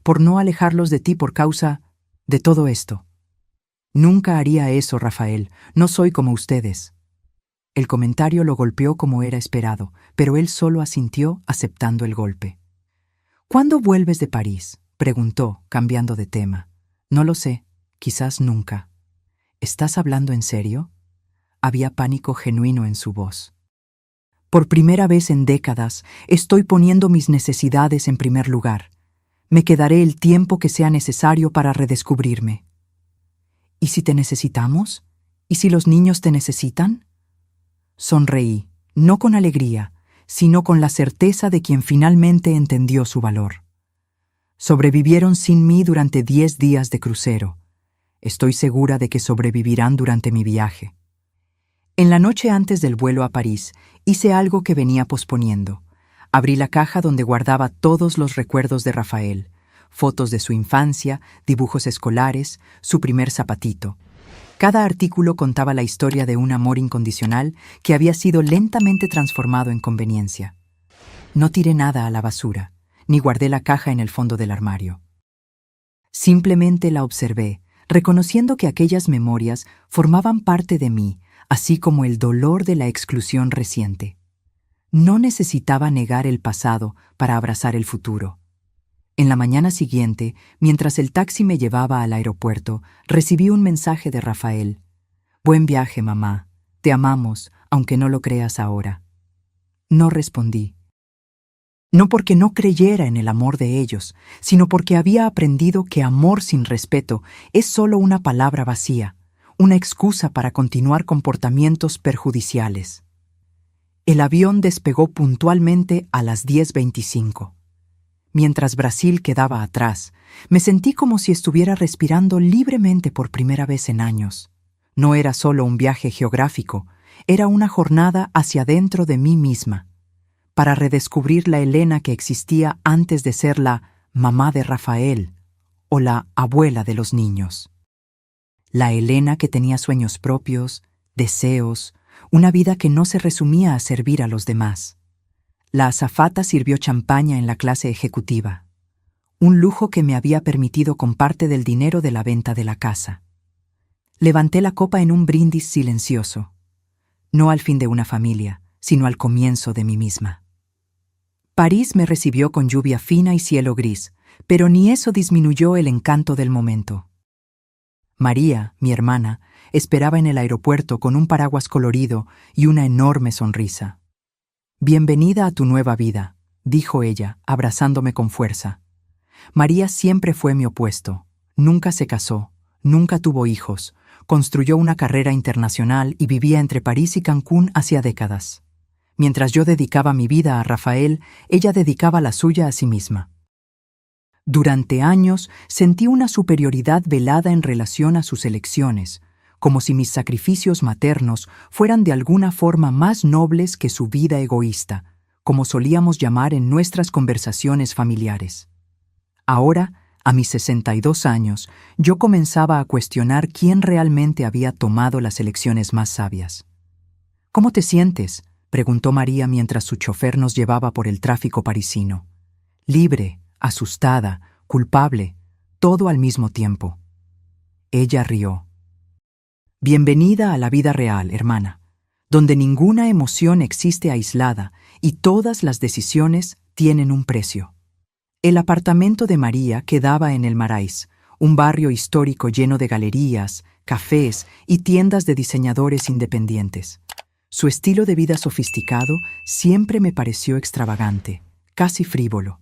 por no alejarlos de ti por causa de todo esto. Nunca haría eso, Rafael, no soy como ustedes. El comentario lo golpeó como era esperado, pero él solo asintió aceptando el golpe. ¿Cuándo vuelves de París?, preguntó, cambiando de tema. No lo sé, quizás nunca. ¿Estás hablando en serio? Había pánico genuino en su voz. Por primera vez en décadas, estoy poniendo mis necesidades en primer lugar. Me quedaré el tiempo que sea necesario para redescubrirme. ¿Y si te necesitamos? ¿Y si los niños te necesitan? Sonreí, no con alegría, sino con la certeza de quien finalmente entendió su valor. Sobrevivieron sin mí durante 10 días de crucero. Estoy segura de que sobrevivirán durante mi viaje. En la noche antes del vuelo a París, hice algo que venía posponiendo. Abrí la caja donde guardaba todos los recuerdos de Rafael, fotos de su infancia, dibujos escolares, su primer zapatito. Cada artículo contaba la historia de un amor incondicional que había sido lentamente transformado en conveniencia. No tiré nada a la basura, ni guardé la caja en el fondo del armario. Simplemente la observé, reconociendo que aquellas memorias formaban parte de mí, así como el dolor de la exclusión reciente. No necesitaba negar el pasado para abrazar el futuro. En la mañana siguiente, mientras el taxi me llevaba al aeropuerto, recibí un mensaje de Rafael. «Buen viaje, mamá. Te amamos, aunque no lo creas ahora». No respondí. No porque no creyera en el amor de ellos, sino porque había aprendido que amor sin respeto es solo una palabra vacía, una excusa para continuar comportamientos perjudiciales. El avión despegó puntualmente a las 10:25. Mientras Brasil quedaba atrás, me sentí como si estuviera respirando libremente por primera vez en años. No era solo un viaje geográfico, era una jornada hacia dentro de mí misma, para redescubrir la Elena que existía antes de ser la mamá de Rafael o la abuela de los niños. La Elena que tenía sueños propios, deseos, una vida que no se resumía a servir a los demás. La azafata sirvió champaña en la clase ejecutiva, un lujo que me había permitido con parte del dinero de la venta de la casa. Levanté la copa en un brindis silencioso, no al fin de una familia, sino al comienzo de mí misma. París me recibió con lluvia fina y cielo gris, pero ni eso disminuyó el encanto del momento. María, mi hermana, esperaba en el aeropuerto con un paraguas colorido y una enorme sonrisa. «Bienvenida a tu nueva vida», dijo ella, abrazándome con fuerza. María siempre fue mi opuesto. Nunca se casó, nunca tuvo hijos, construyó una carrera internacional y vivía entre París y Cancún hacía décadas. Mientras yo dedicaba mi vida a Rafael, ella dedicaba la suya a sí misma. Durante años sentí una superioridad velada en relación a sus elecciones, como si mis sacrificios maternos fueran de alguna forma más nobles que su vida egoísta, como solíamos llamar en nuestras conversaciones familiares. Ahora, a mis 62 años, yo comenzaba a cuestionar quién realmente había tomado las elecciones más sabias. «¿Cómo te sientes?», preguntó María mientras su chofer nos llevaba por el tráfico parisino. Libre, asustada, culpable, todo al mismo tiempo. Ella rió. «Bienvenida a la vida real, hermana, donde ninguna emoción existe aislada y todas las decisiones tienen un precio». El apartamento de María quedaba en el Marais, un barrio histórico lleno de galerías, cafés y tiendas de diseñadores independientes. Su estilo de vida sofisticado siempre me pareció extravagante, casi frívolo.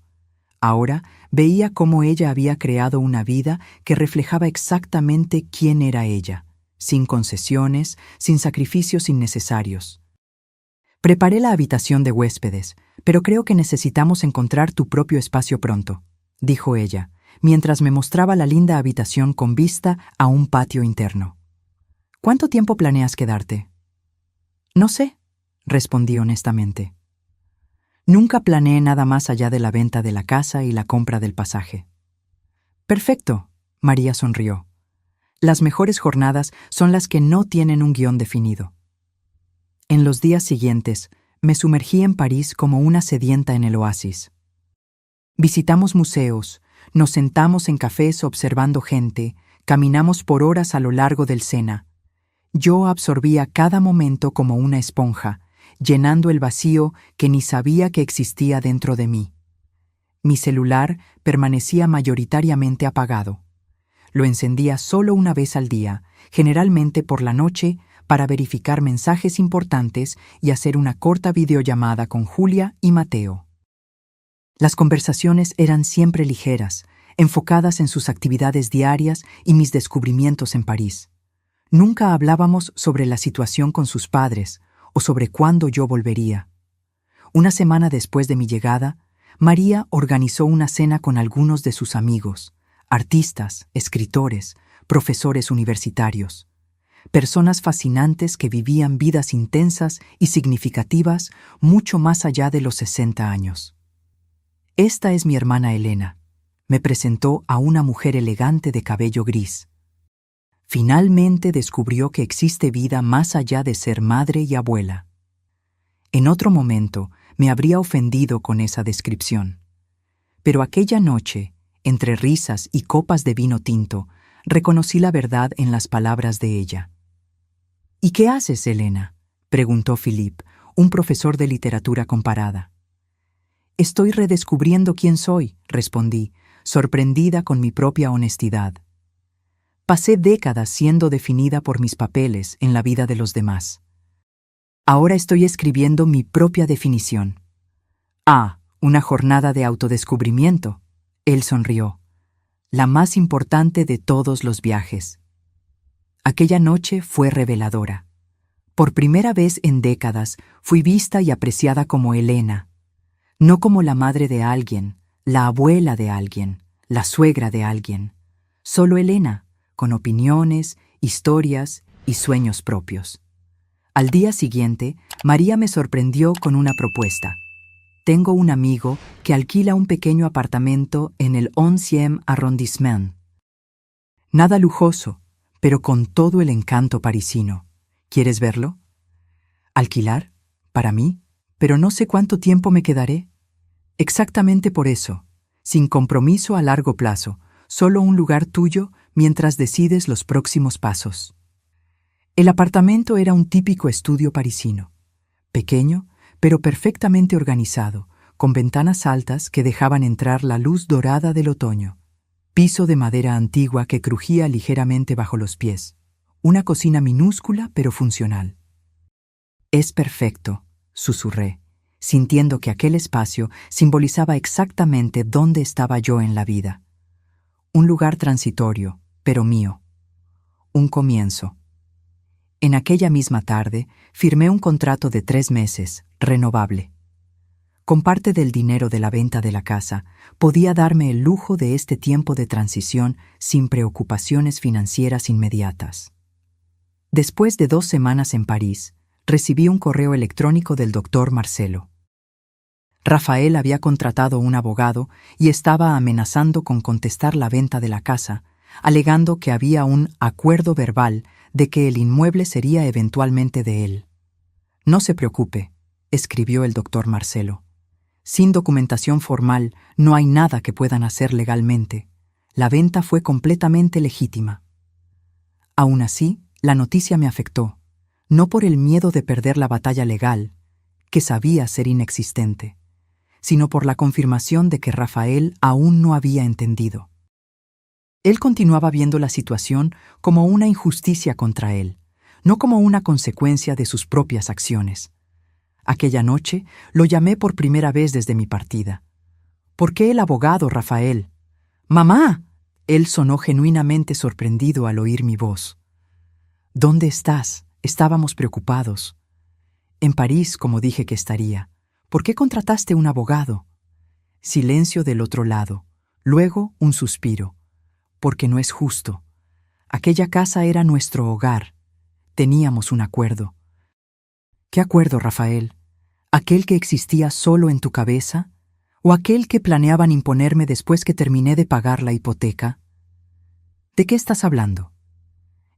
Ahora veía cómo ella había creado una vida que reflejaba exactamente quién era ella, sin concesiones, sin sacrificios innecesarios. Preparé la habitación de huéspedes, pero creo que necesitamos encontrar tu propio espacio pronto, dijo ella, mientras me mostraba la linda habitación con vista a un patio interno. ¿Cuánto tiempo planeas quedarte? No sé, respondí honestamente. Nunca planeé nada más allá de la venta de la casa y la compra del pasaje. Perfecto, María sonrió. Las mejores jornadas son las que no tienen un guión definido. En los días siguientes, me sumergí en París como una sedienta en el oasis. Visitamos museos, nos sentamos en cafés observando gente, caminamos por horas a lo largo del Sena. Yo absorbía cada momento como una esponja, llenando el vacío que ni sabía que existía dentro de mí. Mi celular permanecía mayoritariamente apagado. Lo encendía solo una vez al día, generalmente por la noche, para verificar mensajes importantes y hacer una corta videollamada con Julia y Mateo. Las conversaciones eran siempre ligeras, enfocadas en sus actividades diarias y mis descubrimientos en París. Nunca hablábamos sobre la situación con sus padres o sobre cuándo yo volvería. Una semana después de mi llegada, María organizó una cena con algunos de sus amigos, artistas, escritores, profesores universitarios, personas fascinantes que vivían vidas intensas y significativas mucho más allá de los 60 años. Esta es mi hermana Elena. Me presentó a una mujer elegante de cabello gris. Finalmente descubrió que existe vida más allá de ser madre y abuela. En otro momento me habría ofendido con esa descripción. Pero aquella noche, entre risas y copas de vino tinto, reconocí la verdad en las palabras de ella. ¿Y qué haces, Elena?, preguntó Philippe, un profesor de literatura comparada. Estoy redescubriendo quién soy, respondí, sorprendida con mi propia honestidad. Pasé décadas siendo definida por mis papeles en la vida de los demás. Ahora estoy escribiendo mi propia definición. Ah, una jornada de autodescubrimiento. Él sonrió. La más importante de todos los viajes. Aquella noche fue reveladora. Por primera vez en décadas fui vista y apreciada como Elena, no como la madre de alguien, la abuela de alguien, la suegra de alguien. Solo Elena, con opiniones, historias y sueños propios. Al día siguiente, María me sorprendió con una propuesta. Tengo un amigo que alquila un pequeño apartamento en el 11e arrondissement. Nada lujoso, pero con todo el encanto parisino. ¿Quieres verlo? ¿Alquilar? ¿Para mí? Pero no sé cuánto tiempo me quedaré. Exactamente por eso, sin compromiso a largo plazo, solo un lugar tuyo mientras decides los próximos pasos. El apartamento era un típico estudio parisino, pequeño, pero perfectamente organizado, con ventanas altas que dejaban entrar la luz dorada del otoño, piso de madera antigua que crujía ligeramente bajo los pies, una cocina minúscula pero funcional. Es perfecto, susurré, sintiendo que aquel espacio simbolizaba exactamente dónde estaba yo en la vida. Un lugar transitorio, pero mío. Un comienzo. En aquella misma tarde, firmé un contrato de 3 meses, renovable. Con parte del dinero de la venta de la casa, podía darme el lujo de este tiempo de transición sin preocupaciones financieras inmediatas. Después de 2 semanas en París, recibí un correo electrónico del doctor Marcelo. Rafael había contratado un abogado y estaba amenazando con contestar la venta de la casa, alegando que había un acuerdo verbal de que el inmueble sería eventualmente de él. No se preocupe, escribió el doctor Marcelo. Sin documentación formal no hay nada que puedan hacer legalmente. La venta fue completamente legítima. Aún así, la noticia me afectó, no por el miedo de perder la batalla legal, que sabía ser inexistente, sino por la confirmación de que Rafael aún no había entendido. Él continuaba viendo la situación como una injusticia contra él, no como una consecuencia de sus propias acciones. Aquella noche lo llamé por primera vez desde mi partida. ¿Por qué el abogado, Rafael? ¡Mamá! Él sonó genuinamente sorprendido al oír mi voz. ¿Dónde estás? Estábamos preocupados. En París, como dije que estaría. ¿Por qué contrataste un abogado? Silencio del otro lado. Luego un suspiro. Porque no es justo. Aquella casa era nuestro hogar. Teníamos un acuerdo. ¿Qué acuerdo, Rafael? ¿Aquel que existía solo en tu cabeza? ¿O aquel que planeaban imponerme después que terminé de pagar la hipoteca? ¿De qué estás hablando?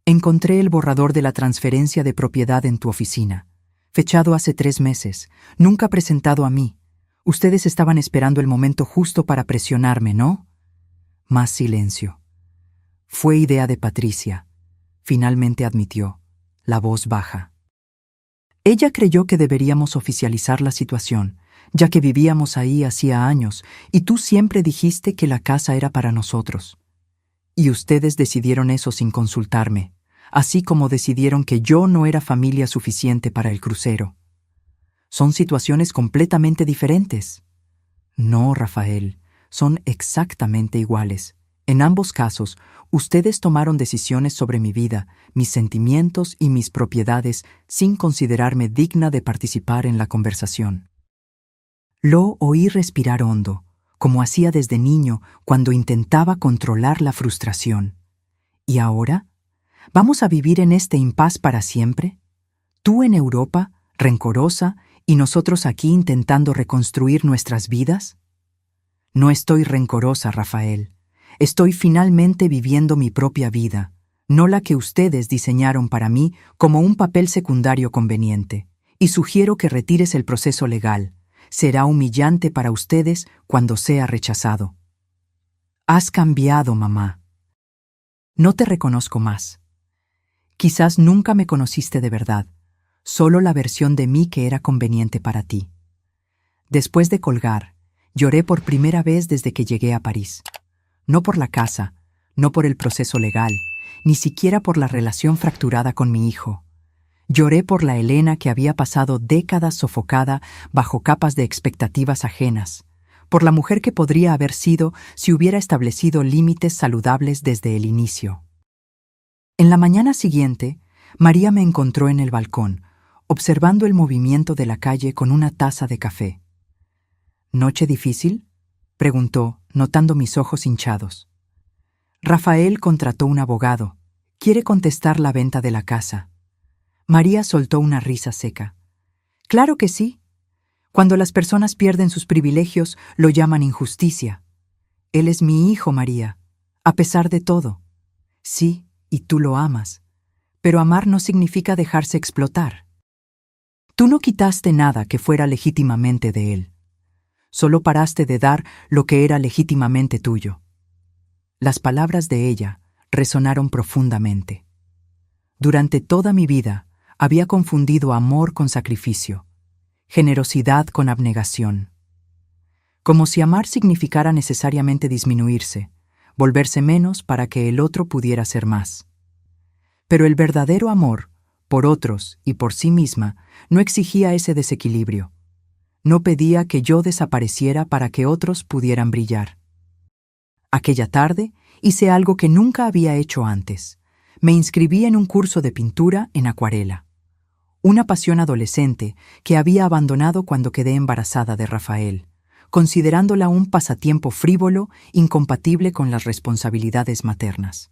Encontré el borrador de la transferencia de propiedad en tu oficina, fechado hace 3 meses, nunca presentado a mí. Ustedes estaban esperando el momento justo para presionarme, ¿no? Más silencio. Fue idea de Patricia. Finalmente admitió, la voz baja. Ella creyó que deberíamos oficializar la situación, ya que vivíamos ahí hacía años, y tú siempre dijiste que la casa era para nosotros. Y ustedes decidieron eso sin consultarme, así como decidieron que yo no era familia suficiente para el crucero. Son situaciones completamente diferentes. No, Rafael, son exactamente iguales. En ambos casos, ustedes tomaron decisiones sobre mi vida, mis sentimientos y mis propiedades sin considerarme digna de participar en la conversación. Lo oí respirar hondo, como hacía desde niño cuando intentaba controlar la frustración. ¿Y ahora? ¿Vamos a vivir en este impas para siempre? ¿Tú en Europa, rencorosa, y nosotros aquí intentando reconstruir nuestras vidas? No estoy rencorosa, Rafael. Estoy finalmente viviendo mi propia vida, no la que ustedes diseñaron para mí como un papel secundario conveniente, y sugiero que retires el proceso legal. Será humillante para ustedes cuando sea rechazado. Has cambiado, mamá. No te reconozco más. Quizás nunca me conociste de verdad, solo la versión de mí que era conveniente para ti. Después de colgar, lloré por primera vez desde que llegué a París. No por la casa, no por el proceso legal, ni siquiera por la relación fracturada con mi hijo. Lloré por la Elena que había pasado décadas sofocada bajo capas de expectativas ajenas, por la mujer que podría haber sido si hubiera establecido límites saludables desde el inicio. En la mañana siguiente, María me encontró en el balcón, observando el movimiento de la calle con una taza de café. ¿Noche difícil?, preguntó, notando mis ojos hinchados. Rafael contrató un abogado. Quiere contestar la venta de la casa. María soltó una risa seca. Claro que sí. Cuando las personas pierden sus privilegios, lo llaman injusticia. Él es mi hijo, María, a pesar de todo. Sí, y tú lo amas. Pero amar no significa dejarse explotar. Tú no quitaste nada que fuera legítimamente de él. Solo paraste de dar lo que era legítimamente tuyo. Las palabras de ella resonaron profundamente. Durante toda mi vida había confundido amor con sacrificio, generosidad con abnegación. Como si amar significara necesariamente disminuirse, volverse menos para que el otro pudiera ser más. Pero el verdadero amor, por otros y por sí misma, no exigía ese desequilibrio. No pedía que yo desapareciera para que otros pudieran brillar. Aquella tarde hice algo que nunca había hecho antes. Me inscribí en un curso de pintura en acuarela. Una pasión adolescente que había abandonado cuando quedé embarazada de Rafael, considerándola un pasatiempo frívolo, incompatible con las responsabilidades maternas.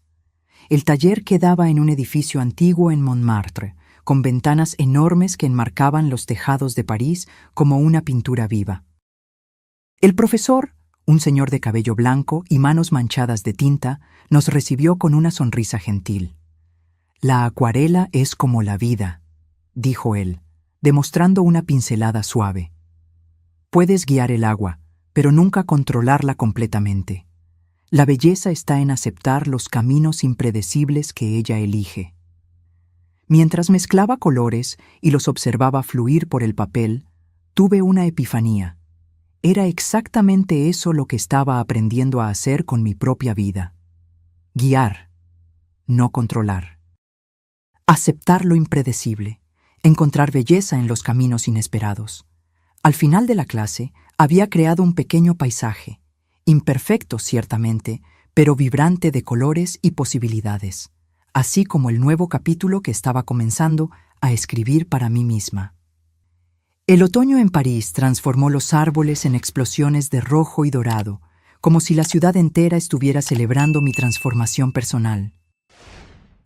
El taller quedaba en un edificio antiguo en Montmartre, con ventanas enormes que enmarcaban los tejados de París como una pintura viva. El profesor, un señor de cabello blanco y manos manchadas de tinta, nos recibió con una sonrisa gentil. «La acuarela es como la vida», dijo él, demostrando una pincelada suave. «Puedes guiar el agua, pero nunca controlarla completamente. La belleza está en aceptar los caminos impredecibles que ella elige». Mientras mezclaba colores y los observaba fluir por el papel, tuve una epifanía. Era exactamente eso lo que estaba aprendiendo a hacer con mi propia vida. Guiar, no controlar. Aceptar lo impredecible, encontrar belleza en los caminos inesperados. Al final de la clase, Había creado un pequeño paisaje, imperfecto ciertamente, pero vibrante de colores y posibilidades, así como el nuevo capítulo que estaba comenzando a escribir para mí misma. El otoño en París transformó los árboles en explosiones de rojo y dorado, como si la ciudad entera estuviera celebrando mi transformación personal.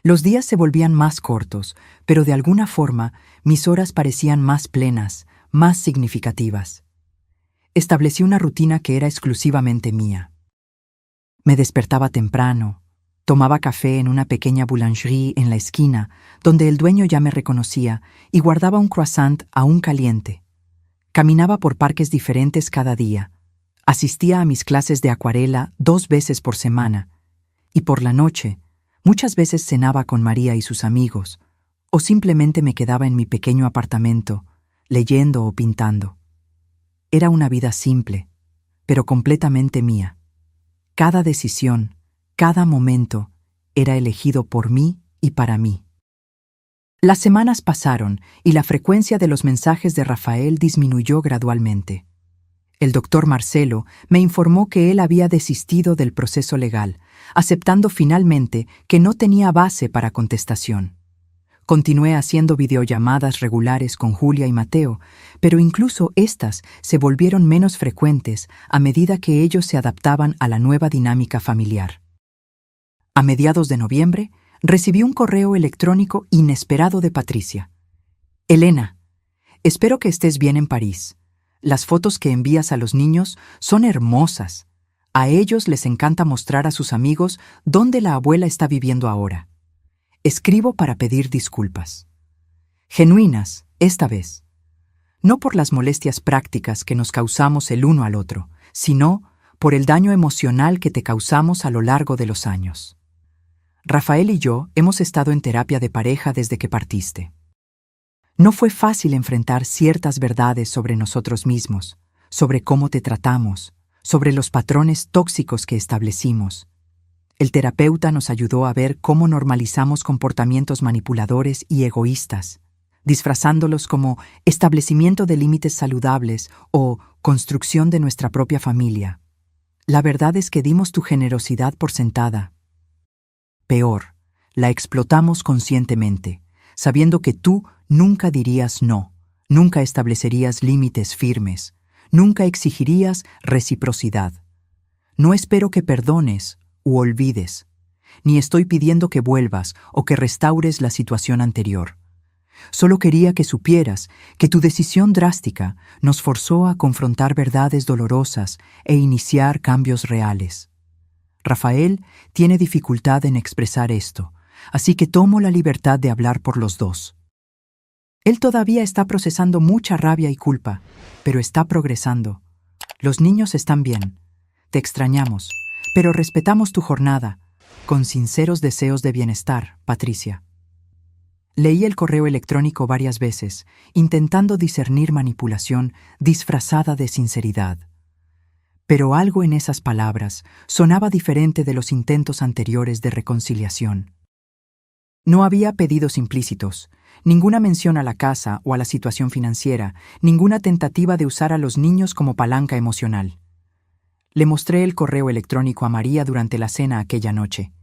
Los días se volvían más cortos, pero de alguna forma mis horas parecían más plenas, más significativas. Establecí una rutina que era exclusivamente mía. Me despertaba temprano, tomaba café en una pequeña boulangerie en la esquina, donde el dueño ya me reconocía, y guardaba un croissant aún caliente. Caminaba por parques diferentes cada día, asistía a mis clases de acuarela 2 veces por semana, y por la noche, muchas veces cenaba con María y sus amigos, o simplemente me quedaba en mi pequeño apartamento, leyendo o pintando. Era una vida simple, pero completamente mía. Cada decisión, cada momento, era elegido por mí y para mí. Las semanas pasaron y la frecuencia de los mensajes de Rafael disminuyó gradualmente. El doctor Marcelo me informó que él había desistido del proceso legal, aceptando finalmente que no tenía base para contestación. Continué haciendo videollamadas regulares con Julia y Mateo, pero incluso estas se volvieron menos frecuentes a medida que ellos se adaptaban a la nueva dinámica familiar. A mediados de noviembre, recibí un correo electrónico inesperado de Patricia. Elena, espero que estés bien en París. Las fotos que envías a los niños son hermosas. A ellos les encanta mostrar a sus amigos dónde la abuela está viviendo ahora. Escribo para pedir disculpas. Genuinas, esta vez. No por las molestias prácticas que nos causamos el uno al otro, sino por el daño emocional que te causamos a lo largo de los años. Rafael y yo hemos estado en terapia de pareja desde que partiste. No fue fácil enfrentar ciertas verdades sobre nosotros mismos, sobre cómo te tratamos, sobre los patrones tóxicos que establecimos. El terapeuta nos ayudó a ver cómo normalizamos comportamientos manipuladores y egoístas, disfrazándolos como establecimiento de límites saludables o construcción de nuestra propia familia. La verdad es que dimos tu generosidad por sentada. Peor, la explotamos conscientemente, sabiendo que tú nunca dirías no, nunca establecerías límites firmes, nunca exigirías reciprocidad. No espero que perdones u olvides, ni estoy pidiendo que vuelvas o que restaures la situación anterior. Solo quería que supieras que tu decisión drástica nos forzó a confrontar verdades dolorosas e iniciar cambios reales. Rafael tiene dificultad en expresar esto, así que tomo la libertad de hablar por los dos. Él todavía está procesando mucha rabia y culpa, pero está progresando. Los niños están bien. Te extrañamos, pero respetamos tu jornada, con sinceros deseos de bienestar, Patricia. Leí el correo electrónico varias veces, intentando discernir manipulación disfrazada de sinceridad. Pero algo en esas palabras sonaba diferente de los intentos anteriores de reconciliación. No había pedidos implícitos, ninguna mención a la casa o a la situación financiera, ninguna tentativa de usar a los niños como palanca emocional. Le mostré el correo electrónico a María durante la cena aquella noche.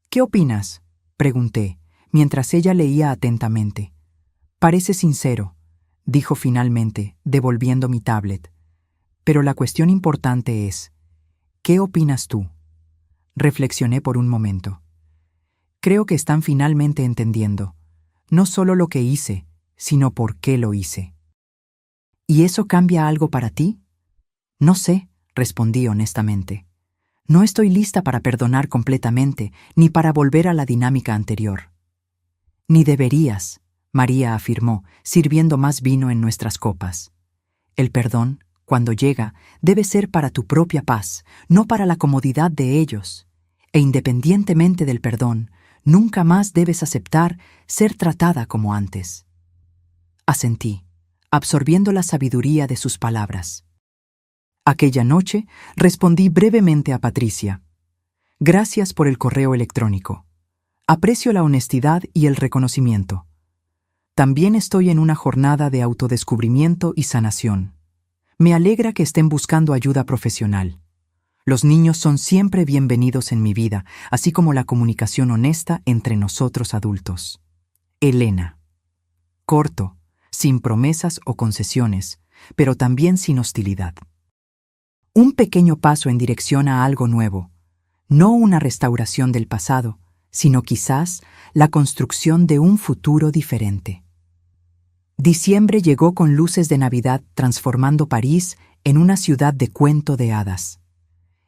¿Qué opinas?, pregunté, mientras ella leía atentamente. Parece sincero, dijo finalmente, devolviendo mi tablet. Pero la cuestión importante es, ¿qué opinas tú? Reflexioné por un momento. Creo que están finalmente entendiendo, no solo lo que hice, sino por qué lo hice. ¿Y eso cambia algo para ti? No sé, respondí honestamente. No estoy lista para perdonar completamente, ni para volver a la dinámica anterior. Ni deberías, María afirmó, sirviendo más vino en nuestras copas. El perdón, cuando llega, debe ser para tu propia paz, no para la comodidad de ellos. E independientemente del perdón, nunca más debes aceptar ser tratada como antes. Asentí, absorbiendo la sabiduría de sus palabras. Aquella noche respondí brevemente a Patricia. Gracias por el correo electrónico. Aprecio la honestidad y el reconocimiento. También estoy en una jornada de autodescubrimiento y sanación. Me alegra que estén buscando ayuda profesional. Los niños son siempre bienvenidos en mi vida, así como la comunicación honesta entre nosotros adultos. Elena. Corto, sin promesas o concesiones, pero también sin hostilidad. Un pequeño paso en dirección a algo nuevo, no una restauración del pasado, sino quizás la construcción de un futuro diferente. Diciembre llegó con luces de Navidad transformando París en una ciudad de cuento de hadas.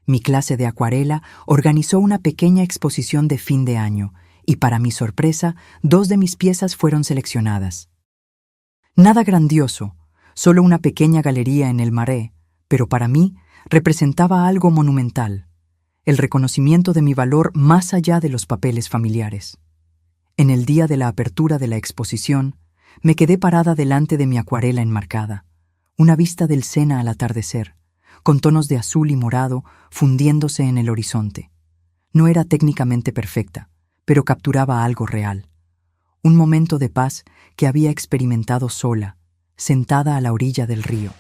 Mi clase de acuarela organizó una pequeña exposición de fin de año y, para mi sorpresa, 2 de mis piezas fueron seleccionadas. Nada grandioso, solo una pequeña galería en el Marais, pero para mí representaba algo monumental, el reconocimiento de mi valor más allá de los papeles familiares. En el día de la apertura de la exposición, me quedé parada delante de mi acuarela enmarcada, una vista del Sena al atardecer, con tonos de azul y morado fundiéndose en el horizonte. No era técnicamente perfecta, pero capturaba algo real. Un momento de paz que había experimentado sola, sentada a la orilla del río.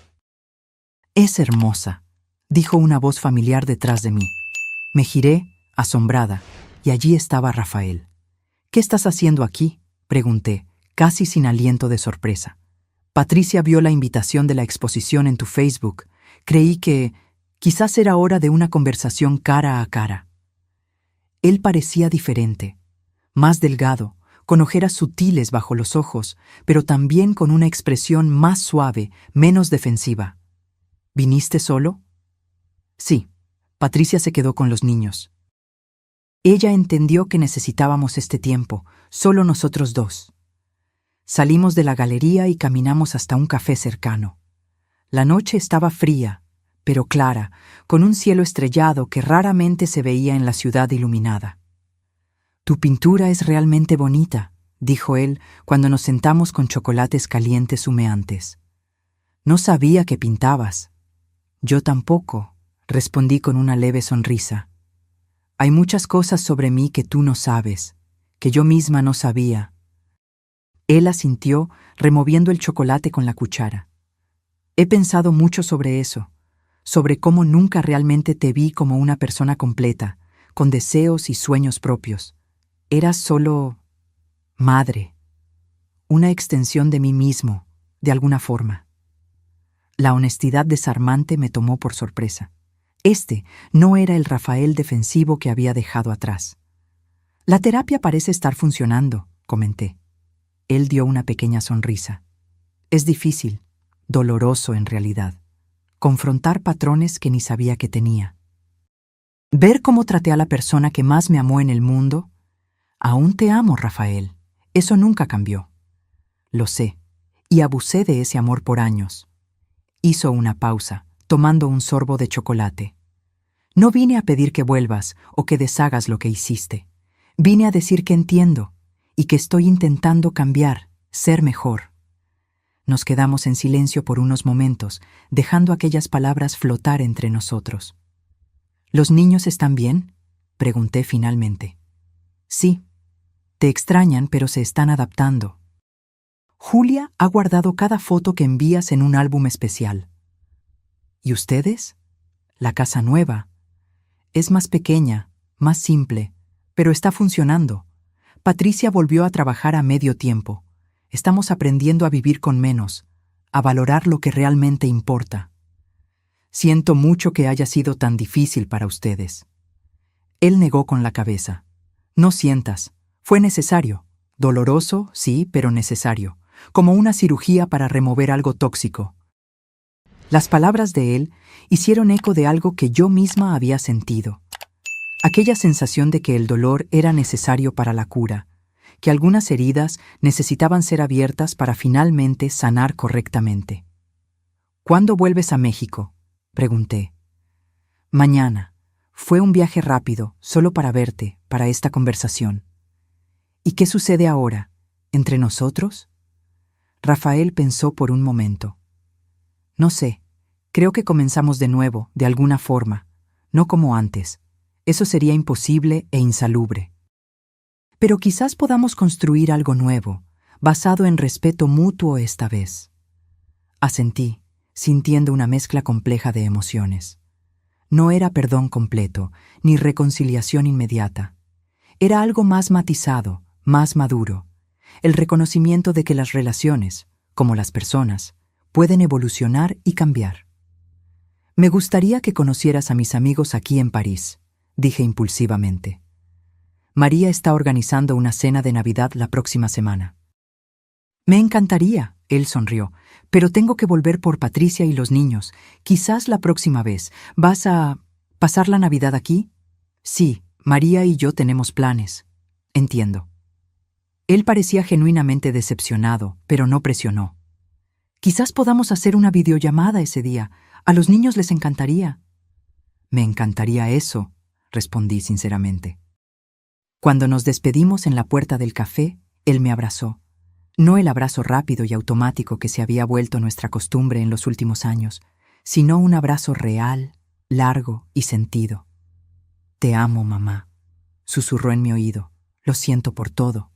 «Es hermosa», dijo una voz familiar detrás de mí. Me giré, asombrada, y allí estaba Rafael. «¿Qué estás haciendo aquí?», pregunté, casi sin aliento de sorpresa. «Patricia vio la invitación de la exposición en tu Facebook. Creí que quizás era hora de una conversación cara a cara». Él parecía diferente, más delgado, con ojeras sutiles bajo los ojos, pero también con una expresión más suave, menos defensiva. «¿Viniste solo?». «Sí». Patricia se quedó con los niños. Ella entendió que necesitábamos este tiempo, solo nosotros dos. Salimos de la galería y caminamos hasta un café cercano. La noche estaba fría, pero clara, con un cielo estrellado que raramente se veía en la ciudad iluminada. «Tu pintura es realmente bonita», dijo él cuando nos sentamos con chocolates calientes humeantes. «No sabía que pintabas». «Yo tampoco», respondí con una leve sonrisa. «Hay muchas cosas sobre mí que tú no sabes, que yo misma no sabía». Él asintió, removiendo el chocolate con la cuchara. «He pensado mucho sobre eso, sobre cómo nunca realmente te vi como una persona completa, con deseos y sueños propios. Eras solo madre, una extensión de mí mismo, de alguna forma». La honestidad desarmante me tomó por sorpresa. Este no era el Rafael defensivo que había dejado atrás. «La terapia parece estar funcionando», comenté. Él dio una pequeña sonrisa. «Es difícil, doloroso en realidad, confrontar patrones que ni sabía que tenía. Ver cómo traté a la persona que más me amó en el mundo. Aún te amo, Rafael. Eso nunca cambió. Lo sé, y abusé de ese amor por años». Hizo una pausa, tomando un sorbo de chocolate. «No vine a pedir que vuelvas o que deshagas lo que hiciste. Vine a decir que entiendo y que estoy intentando cambiar, ser mejor». Nos quedamos en silencio por unos momentos, dejando aquellas palabras flotar entre nosotros. «¿Los niños están bien?», pregunté finalmente. «Sí. Te extrañan, pero se están adaptando. Julia ha guardado cada foto que envías en un álbum especial». «¿Y ustedes?». «La casa nueva. Es más pequeña, más simple, pero está funcionando. Patricia volvió a trabajar a medio tiempo. Estamos aprendiendo a vivir con menos, a valorar lo que realmente importa. Siento mucho que haya sido tan difícil para ustedes». Él negó con la cabeza. «No sientas. Fue necesario. Doloroso, sí, pero necesario. Como una cirugía para remover algo tóxico». Las palabras de él hicieron eco de algo que yo misma había sentido. Aquella sensación de que el dolor era necesario para la cura, que algunas heridas necesitaban ser abiertas para finalmente sanar correctamente. «¿Cuándo vuelves a México?», pregunté. «Mañana. Fue un viaje rápido, solo para verte, para esta conversación». «¿Y qué sucede ahora? ¿Entre nosotros?». Rafael pensó por un momento. «No sé. Creo que comenzamos de nuevo, de alguna forma, no como antes. Eso sería imposible e insalubre. Pero quizás podamos construir algo nuevo, basado en respeto mutuo esta vez». Asentí, sintiendo una mezcla compleja de emociones. No era perdón completo, ni reconciliación inmediata. Era algo más matizado, más maduro, el reconocimiento de que las relaciones, como las personas, pueden evolucionar y cambiar. Me gustaría que conocieras a mis amigos aquí en París, dije impulsivamente. María está organizando una cena de Navidad la próxima semana. Me encantaría, él sonrió, pero tengo que volver por Patricia y los niños. Quizás la próxima vez. ¿Vas a pasar la Navidad aquí? Sí, María y yo tenemos planes. Entiendo. Él parecía genuinamente decepcionado, pero no presionó. Quizás podamos hacer una videollamada ese día. A los niños les encantaría. Me encantaría eso, respondí sinceramente. Cuando nos despedimos en la puerta del café, él me abrazó. No el abrazo rápido y automático que se había vuelto nuestra costumbre en los últimos años, sino un abrazo real, largo y sentido. Te amo, mamá, susurró en mi oído. Lo siento por todo.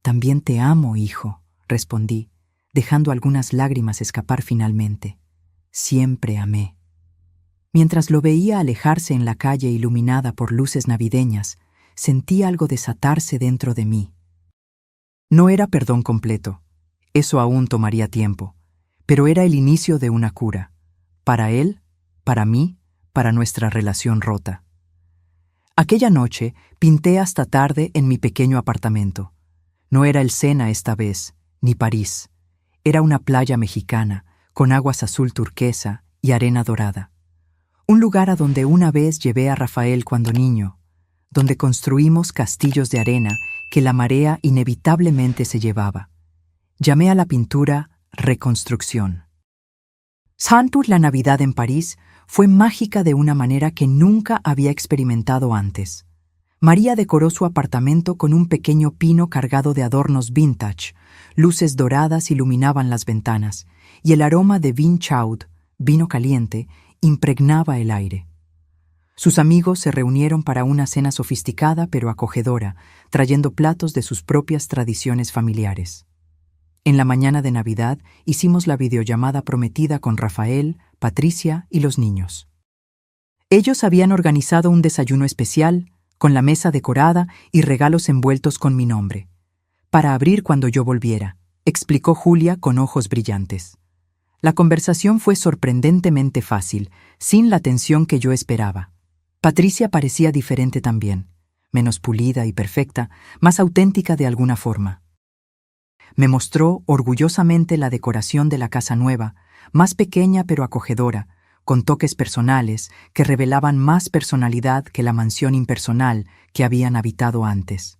También te amo, hijo, respondí, dejando algunas lágrimas escapar finalmente. Siempre amé. Mientras lo veía alejarse en la calle iluminada por luces navideñas, sentí algo desatarse dentro de mí. No era perdón completo, eso aún tomaría tiempo, pero era el inicio de una cura, para él, para mí, para nuestra relación rota. Aquella noche pinté hasta tarde en mi pequeño apartamento. No era el Sena esta vez, ni París. Era una playa mexicana, con aguas azul turquesa y arena dorada. Un lugar a donde una vez llevé a Rafael cuando niño, donde construimos castillos de arena que la marea inevitablemente se llevaba. Llamé a la pintura reconstrucción. Santur, la Navidad en París, fue mágica de una manera que nunca había experimentado antes. María decoró su apartamento con un pequeño pino cargado de adornos vintage, luces doradas iluminaban las ventanas, y el aroma de vin chaud, vino caliente, impregnaba el aire. Sus amigos se reunieron para una cena sofisticada pero acogedora, trayendo platos de sus propias tradiciones familiares. En la mañana de Navidad hicimos la videollamada prometida con Rafael, Patricia y los niños. Ellos habían organizado un desayuno especial, con la mesa decorada y regalos envueltos con mi nombre. Para abrir cuando yo volviera, explicó Julia con ojos brillantes. La conversación fue sorprendentemente fácil, sin la tensión que yo esperaba. Patricia parecía diferente también, menos pulida y perfecta, más auténtica de alguna forma. Me mostró orgullosamente la decoración de la casa nueva, más pequeña pero acogedora, con toques personales que revelaban más personalidad que la mansión impersonal que habían habitado antes.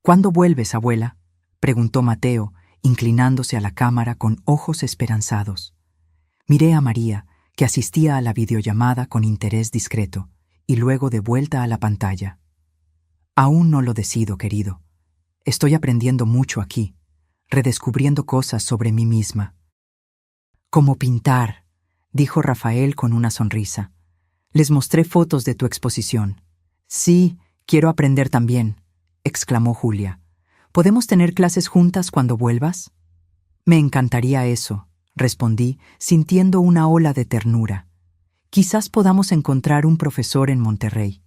¿Cuándo vuelves, abuela?, preguntó Mateo, inclinándose a la cámara con ojos esperanzados. Miré a María, que asistía a la videollamada con interés discreto, y luego de vuelta a la pantalla. Aún no lo decido, querido. Estoy aprendiendo mucho aquí, redescubriendo cosas sobre mí misma. Como pintar, dijo Rafael con una sonrisa. Les mostré fotos de tu exposición. Sí, quiero aprender también, exclamó Julia. ¿Podemos tener clases juntas cuando vuelvas? Me encantaría eso, respondí, sintiendo una ola de ternura. Quizás podamos encontrar un profesor en Monterrey.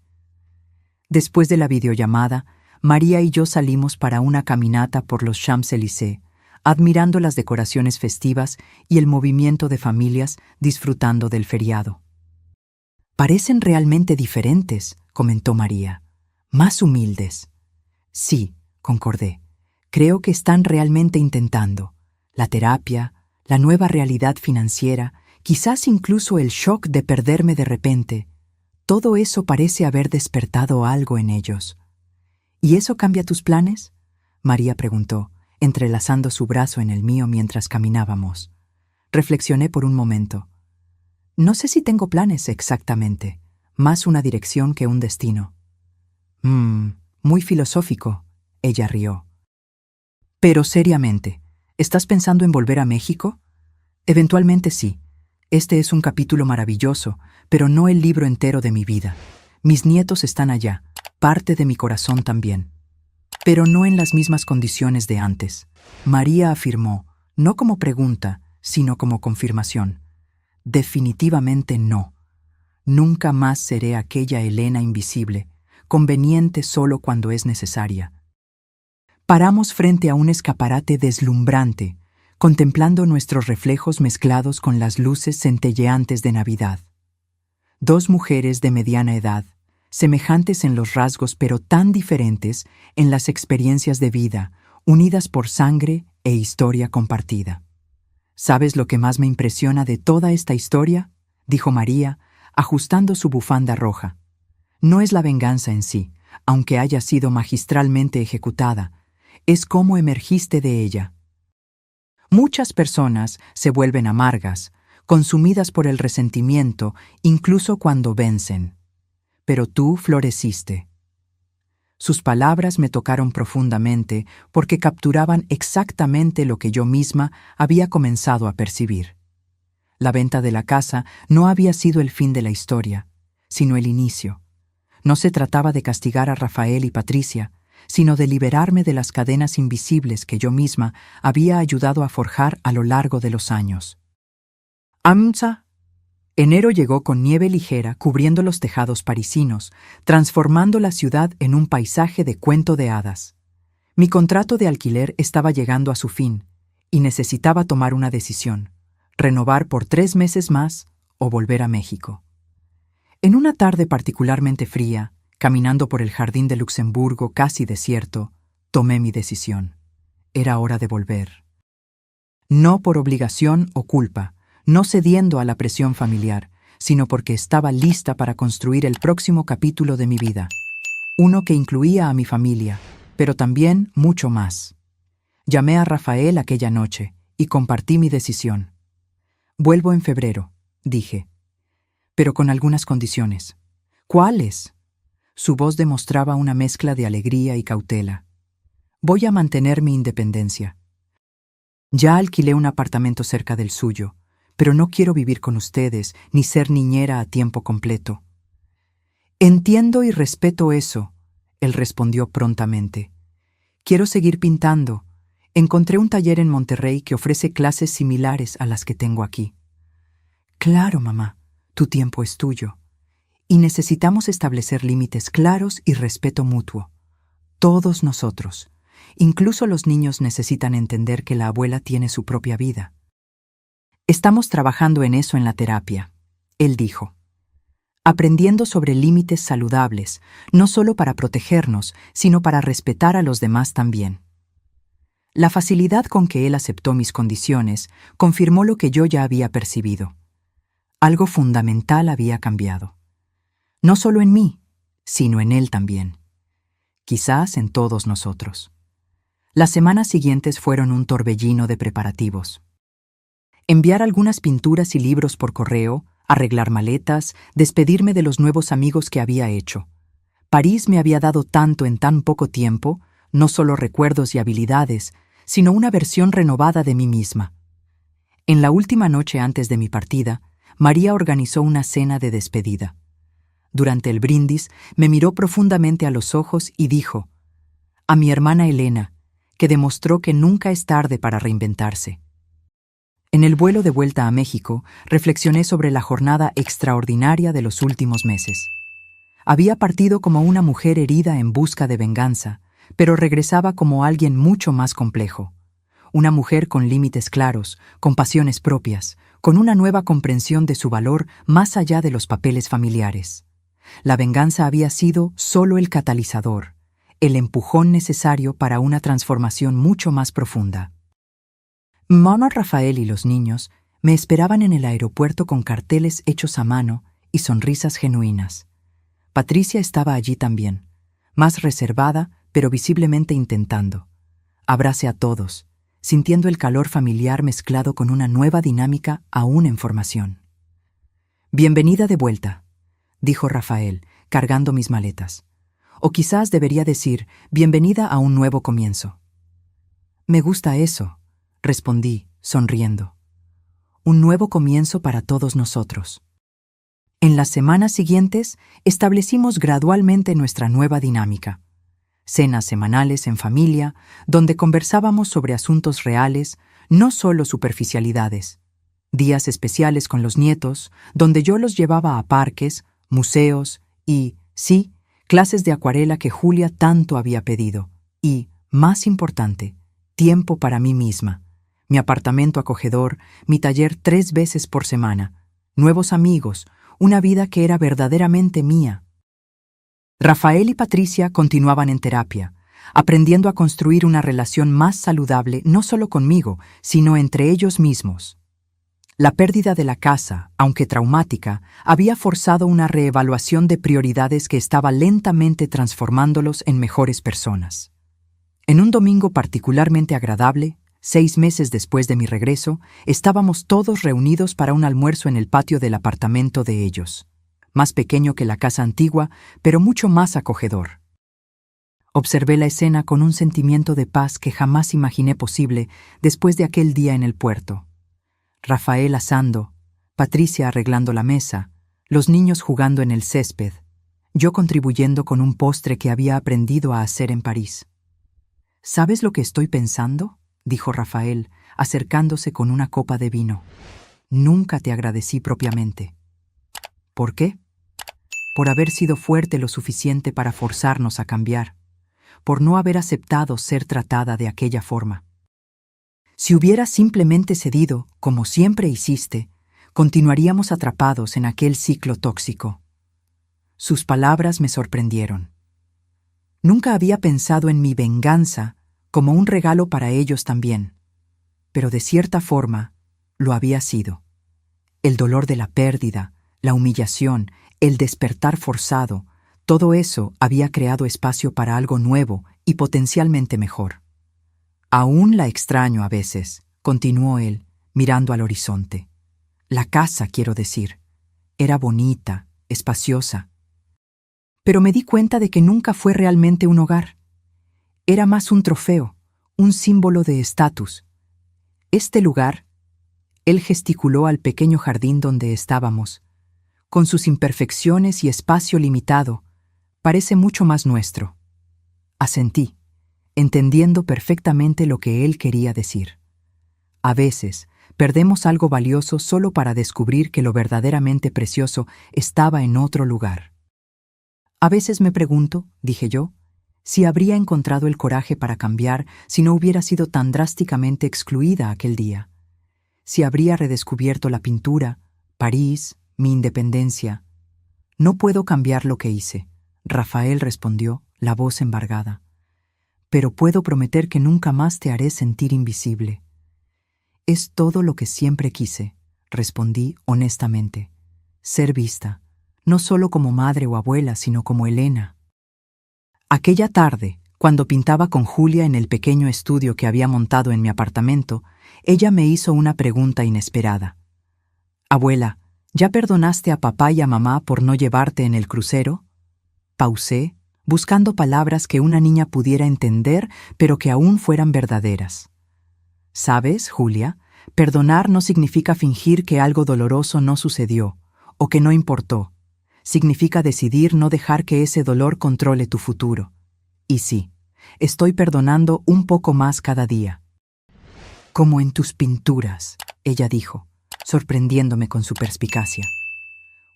Después de la videollamada, María y yo salimos para una caminata por los Champs-Élysées, admirando las decoraciones festivas y el movimiento de familias disfrutando del feriado. Parecen realmente diferentes, comentó María. Más humildes. Sí, concordé. Creo que están realmente intentando. La terapia, la nueva realidad financiera, quizás incluso el shock de perderme de repente. Todo eso parece haber despertado algo en ellos. ¿Y eso cambia tus planes?, María preguntó, entrelazando su brazo en el mío mientras caminábamos. Reflexioné por un momento. No sé si tengo planes exactamente, más una dirección que un destino. Muy filosófico, ella rió. Pero seriamente, ¿estás pensando en volver a México? Eventualmente sí. Este es un capítulo maravilloso, pero no el libro entero de mi vida. Mis nietos están allá, parte de mi corazón también. Pero no en las mismas condiciones de antes. María afirmó, no como pregunta, sino como confirmación. Definitivamente no. Nunca más seré aquella Elena invisible, conveniente solo cuando es necesaria. Paramos frente a un escaparate deslumbrante, contemplando nuestros reflejos mezclados con las luces centelleantes de Navidad. Dos mujeres de mediana edad, semejantes en los rasgos pero tan diferentes en las experiencias de vida, unidas por sangre e historia compartida. ¿Sabes lo que más me impresiona de toda esta historia?, dijo María, ajustando su bufanda roja. No es la venganza en sí, aunque haya sido magistralmente ejecutada, es cómo emergiste de ella. Muchas personas se vuelven amargas, consumidas por el resentimiento, incluso cuando vencen. Pero tú floreciste. Sus palabras me tocaron profundamente porque capturaban exactamente lo que yo misma había comenzado a percibir. La venta de la casa no había sido el fin de la historia, sino el inicio. No se trataba de castigar a Rafael y Patricia, sino de liberarme de las cadenas invisibles que yo misma había ayudado a forjar a lo largo de los años. AMSA. Enero llegó con nieve ligera cubriendo los tejados parisinos, transformando la ciudad en un paisaje de cuento de hadas. Mi contrato de alquiler estaba llegando a su fin y necesitaba tomar una decisión: renovar por 3 meses más o volver a México. En una tarde particularmente fría, caminando por el jardín de Luxemburgo casi desierto, tomé mi decisión. Era hora de volver. No por obligación o culpa, no cediendo a la presión familiar, sino porque estaba lista para construir el próximo capítulo de mi vida, uno que incluía a mi familia, pero también mucho más. Llamé a Rafael aquella noche y compartí mi decisión. Vuelvo en febrero, dije, pero con algunas condiciones. ¿Cuáles? Su voz demostraba una mezcla de alegría y cautela. Voy a mantener mi independencia. Ya alquilé un apartamento cerca del suyo, pero no quiero vivir con ustedes ni ser niñera a tiempo completo. Entiendo y respeto eso, él respondió prontamente. Quiero seguir pintando. Encontré un taller en Monterrey que ofrece clases similares a las que tengo aquí. Claro, mamá, tu tiempo es tuyo. Y necesitamos establecer límites claros y respeto mutuo. Todos nosotros, incluso los niños, necesitan entender que la abuela tiene su propia vida. Estamos trabajando en eso en la terapia, él dijo. Aprendiendo sobre límites saludables, no solo para protegernos, sino para respetar a los demás también. La facilidad con que él aceptó mis condiciones confirmó lo que yo ya había percibido. Algo fundamental había cambiado. No solo en mí, sino en él también. Quizás en todos nosotros. Las semanas siguientes fueron un torbellino de preparativos. Enviar algunas pinturas y libros por correo, arreglar maletas, despedirme de los nuevos amigos que había hecho. París me había dado tanto en tan poco tiempo, no solo recuerdos y habilidades, sino una versión renovada de mí misma. En la última noche antes de mi partida, María organizó una cena de despedida. Durante el brindis, me miró profundamente a los ojos y dijo: «A mi hermana Elena, que demostró que nunca es tarde para reinventarse». En el vuelo de vuelta a México, reflexioné sobre la jornada extraordinaria de los últimos meses. Había partido como una mujer herida en busca de venganza, pero regresaba como alguien mucho más complejo. Una mujer con límites claros, con pasiones propias, con una nueva comprensión de su valor más allá de los papeles familiares. La venganza había sido solo el catalizador, el empujón necesario para una transformación mucho más profunda. Mamá, Rafael y los niños me esperaban en el aeropuerto con carteles hechos a mano y sonrisas genuinas. Patricia estaba allí también, más reservada, pero visiblemente intentando. Abracé a todos, sintiendo el calor familiar mezclado con una nueva dinámica aún en formación. «Bienvenida de vuelta», dijo Rafael, cargando mis maletas. O quizás debería decir, «bienvenida a un nuevo comienzo». «Me gusta eso», respondí, sonriendo. Un nuevo comienzo para todos nosotros. En las semanas siguientes, establecimos gradualmente nuestra nueva dinámica. Cenas semanales en familia, donde conversábamos sobre asuntos reales, no solo superficialidades. días especiales con los nietos, donde yo los llevaba a parques, museos y, sí, clases de acuarela que Julia tanto había pedido. Y, más importante, tiempo para mí misma. Mi apartamento acogedor, mi taller 3 veces por semana, nuevos amigos, una vida que era verdaderamente mía. Rafael y Patricia continuaban en terapia, aprendiendo a construir una relación más saludable no solo conmigo, sino entre ellos mismos. La pérdida de la casa, aunque traumática, había forzado una reevaluación de prioridades que estaba lentamente transformándolos en mejores personas. En un domingo particularmente agradable, 6 meses después de mi regreso, estábamos todos reunidos para un almuerzo en el patio del apartamento de ellos, más pequeño que la casa antigua, pero mucho más acogedor. Observé la escena con un sentimiento de paz que jamás imaginé posible después de aquel día en el puerto. Rafael asando, Patricia arreglando la mesa, los niños jugando en el césped, yo contribuyendo con un postre que había aprendido a hacer en París. ¿Sabes lo que estoy pensando?, dijo Rafael, acercándose con una copa de vino. Nunca te agradecí propiamente. ¿Por qué? Por haber sido fuerte lo suficiente para forzarnos a cambiar, por no haber aceptado ser tratada de aquella forma. Si hubieras simplemente cedido, como siempre hiciste, continuaríamos atrapados en aquel ciclo tóxico. Sus palabras me sorprendieron. Nunca había pensado en mi venganza como un regalo para ellos también, pero de cierta forma lo había sido. El dolor de la pérdida, la humillación, el despertar forzado, todo eso había creado espacio para algo nuevo y potencialmente mejor. Aún la extraño a veces, continuó él, mirando al horizonte. La casa, quiero decir, era bonita, espaciosa. Pero me di cuenta de que nunca fue realmente un hogar. Era más un trofeo, un símbolo de estatus. Este lugar, él gesticuló al pequeño jardín donde estábamos, con sus imperfecciones y espacio limitado, parece mucho más nuestro. Asentí, entendiendo perfectamente lo que él quería decir. A veces, perdemos algo valioso solo para descubrir que lo verdaderamente precioso estaba en otro lugar. A veces me pregunto, dije yo, si habría encontrado el coraje para cambiar si no hubiera sido tan drásticamente excluida aquel día. Si habría redescubierto la pintura, París, mi independencia. No puedo cambiar lo que hice, Rafael respondió, la voz embargada. Pero puedo prometer que nunca más te haré sentir invisible. Es todo lo que siempre quise, respondí honestamente. Ser vista, no solo como madre o abuela, sino como Elena. Aquella tarde, cuando pintaba con Julia en el pequeño estudio que había montado en mi apartamento, ella me hizo una pregunta inesperada. Abuela, ¿ya perdonaste a papá y a mamá por no llevarte en el crucero? Pausé, buscando palabras que una niña pudiera entender, pero que aún fueran verdaderas. ¿Sabes, Julia? Perdonar no significa fingir que algo doloroso no sucedió, o que no importó. Significa decidir no dejar que ese dolor controle tu futuro. Y sí, estoy perdonando un poco más cada día. Como en tus pinturas, ella dijo, sorprendiéndome con su perspicacia.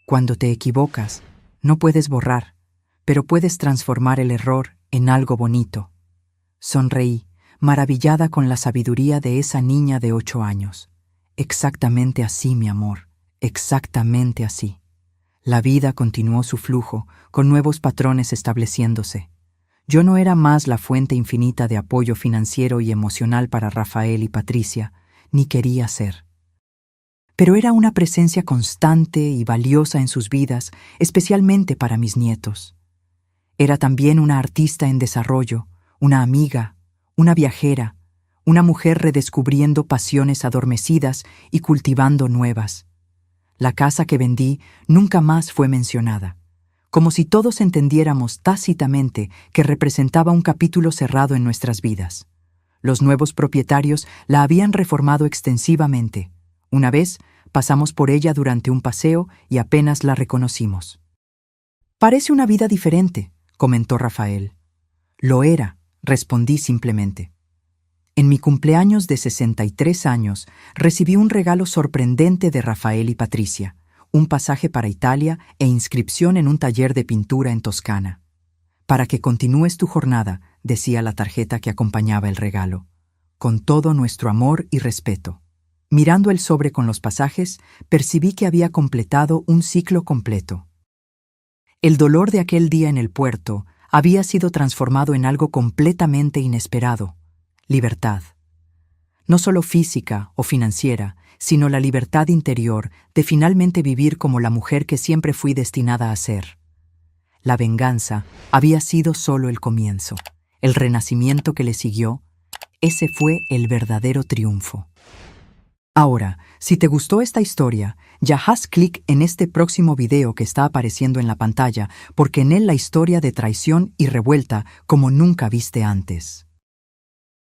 Cuando te equivocas, no puedes borrar, pero puedes transformar el error en algo bonito. Sonreí, maravillada con la sabiduría de esa niña de 8 años. Exactamente así, mi amor, exactamente así. La vida continuó su flujo, con nuevos patrones estableciéndose. Yo no era más la fuente infinita de apoyo financiero y emocional para Rafael y Patricia, ni quería ser. Pero era una presencia constante y valiosa en sus vidas, especialmente para mis nietos. Era también una artista en desarrollo, una amiga, una viajera, una mujer redescubriendo pasiones adormecidas y cultivando nuevas. La casa que vendí nunca más fue mencionada, como si todos entendiéramos tácitamente que representaba un capítulo cerrado en nuestras vidas. Los nuevos propietarios la habían reformado extensivamente. Una vez pasamos por ella durante un paseo y apenas la reconocimos. Parece una vida diferente, comentó Rafael. Lo era, respondí simplemente. En mi cumpleaños de 63 años, recibí un regalo sorprendente de Rafael y Patricia, un pasaje para Italia e inscripción en un taller de pintura en Toscana. Para que continúes tu jornada, decía la tarjeta que acompañaba el regalo, con todo nuestro amor y respeto. Mirando el sobre con los pasajes, percibí que había completado un ciclo completo. El dolor de aquel día en el puerto había sido transformado en algo completamente inesperado: libertad. No solo física o financiera, sino la libertad interior de finalmente vivir como la mujer que siempre fui destinada a ser. La venganza había sido solo el comienzo. El renacimiento que le siguió, ese fue el verdadero triunfo. Ahora, si te gustó esta historia, ya haz clic en este próximo video que está apareciendo en la pantalla, porque en él la historia de traición y revuelta como nunca viste antes.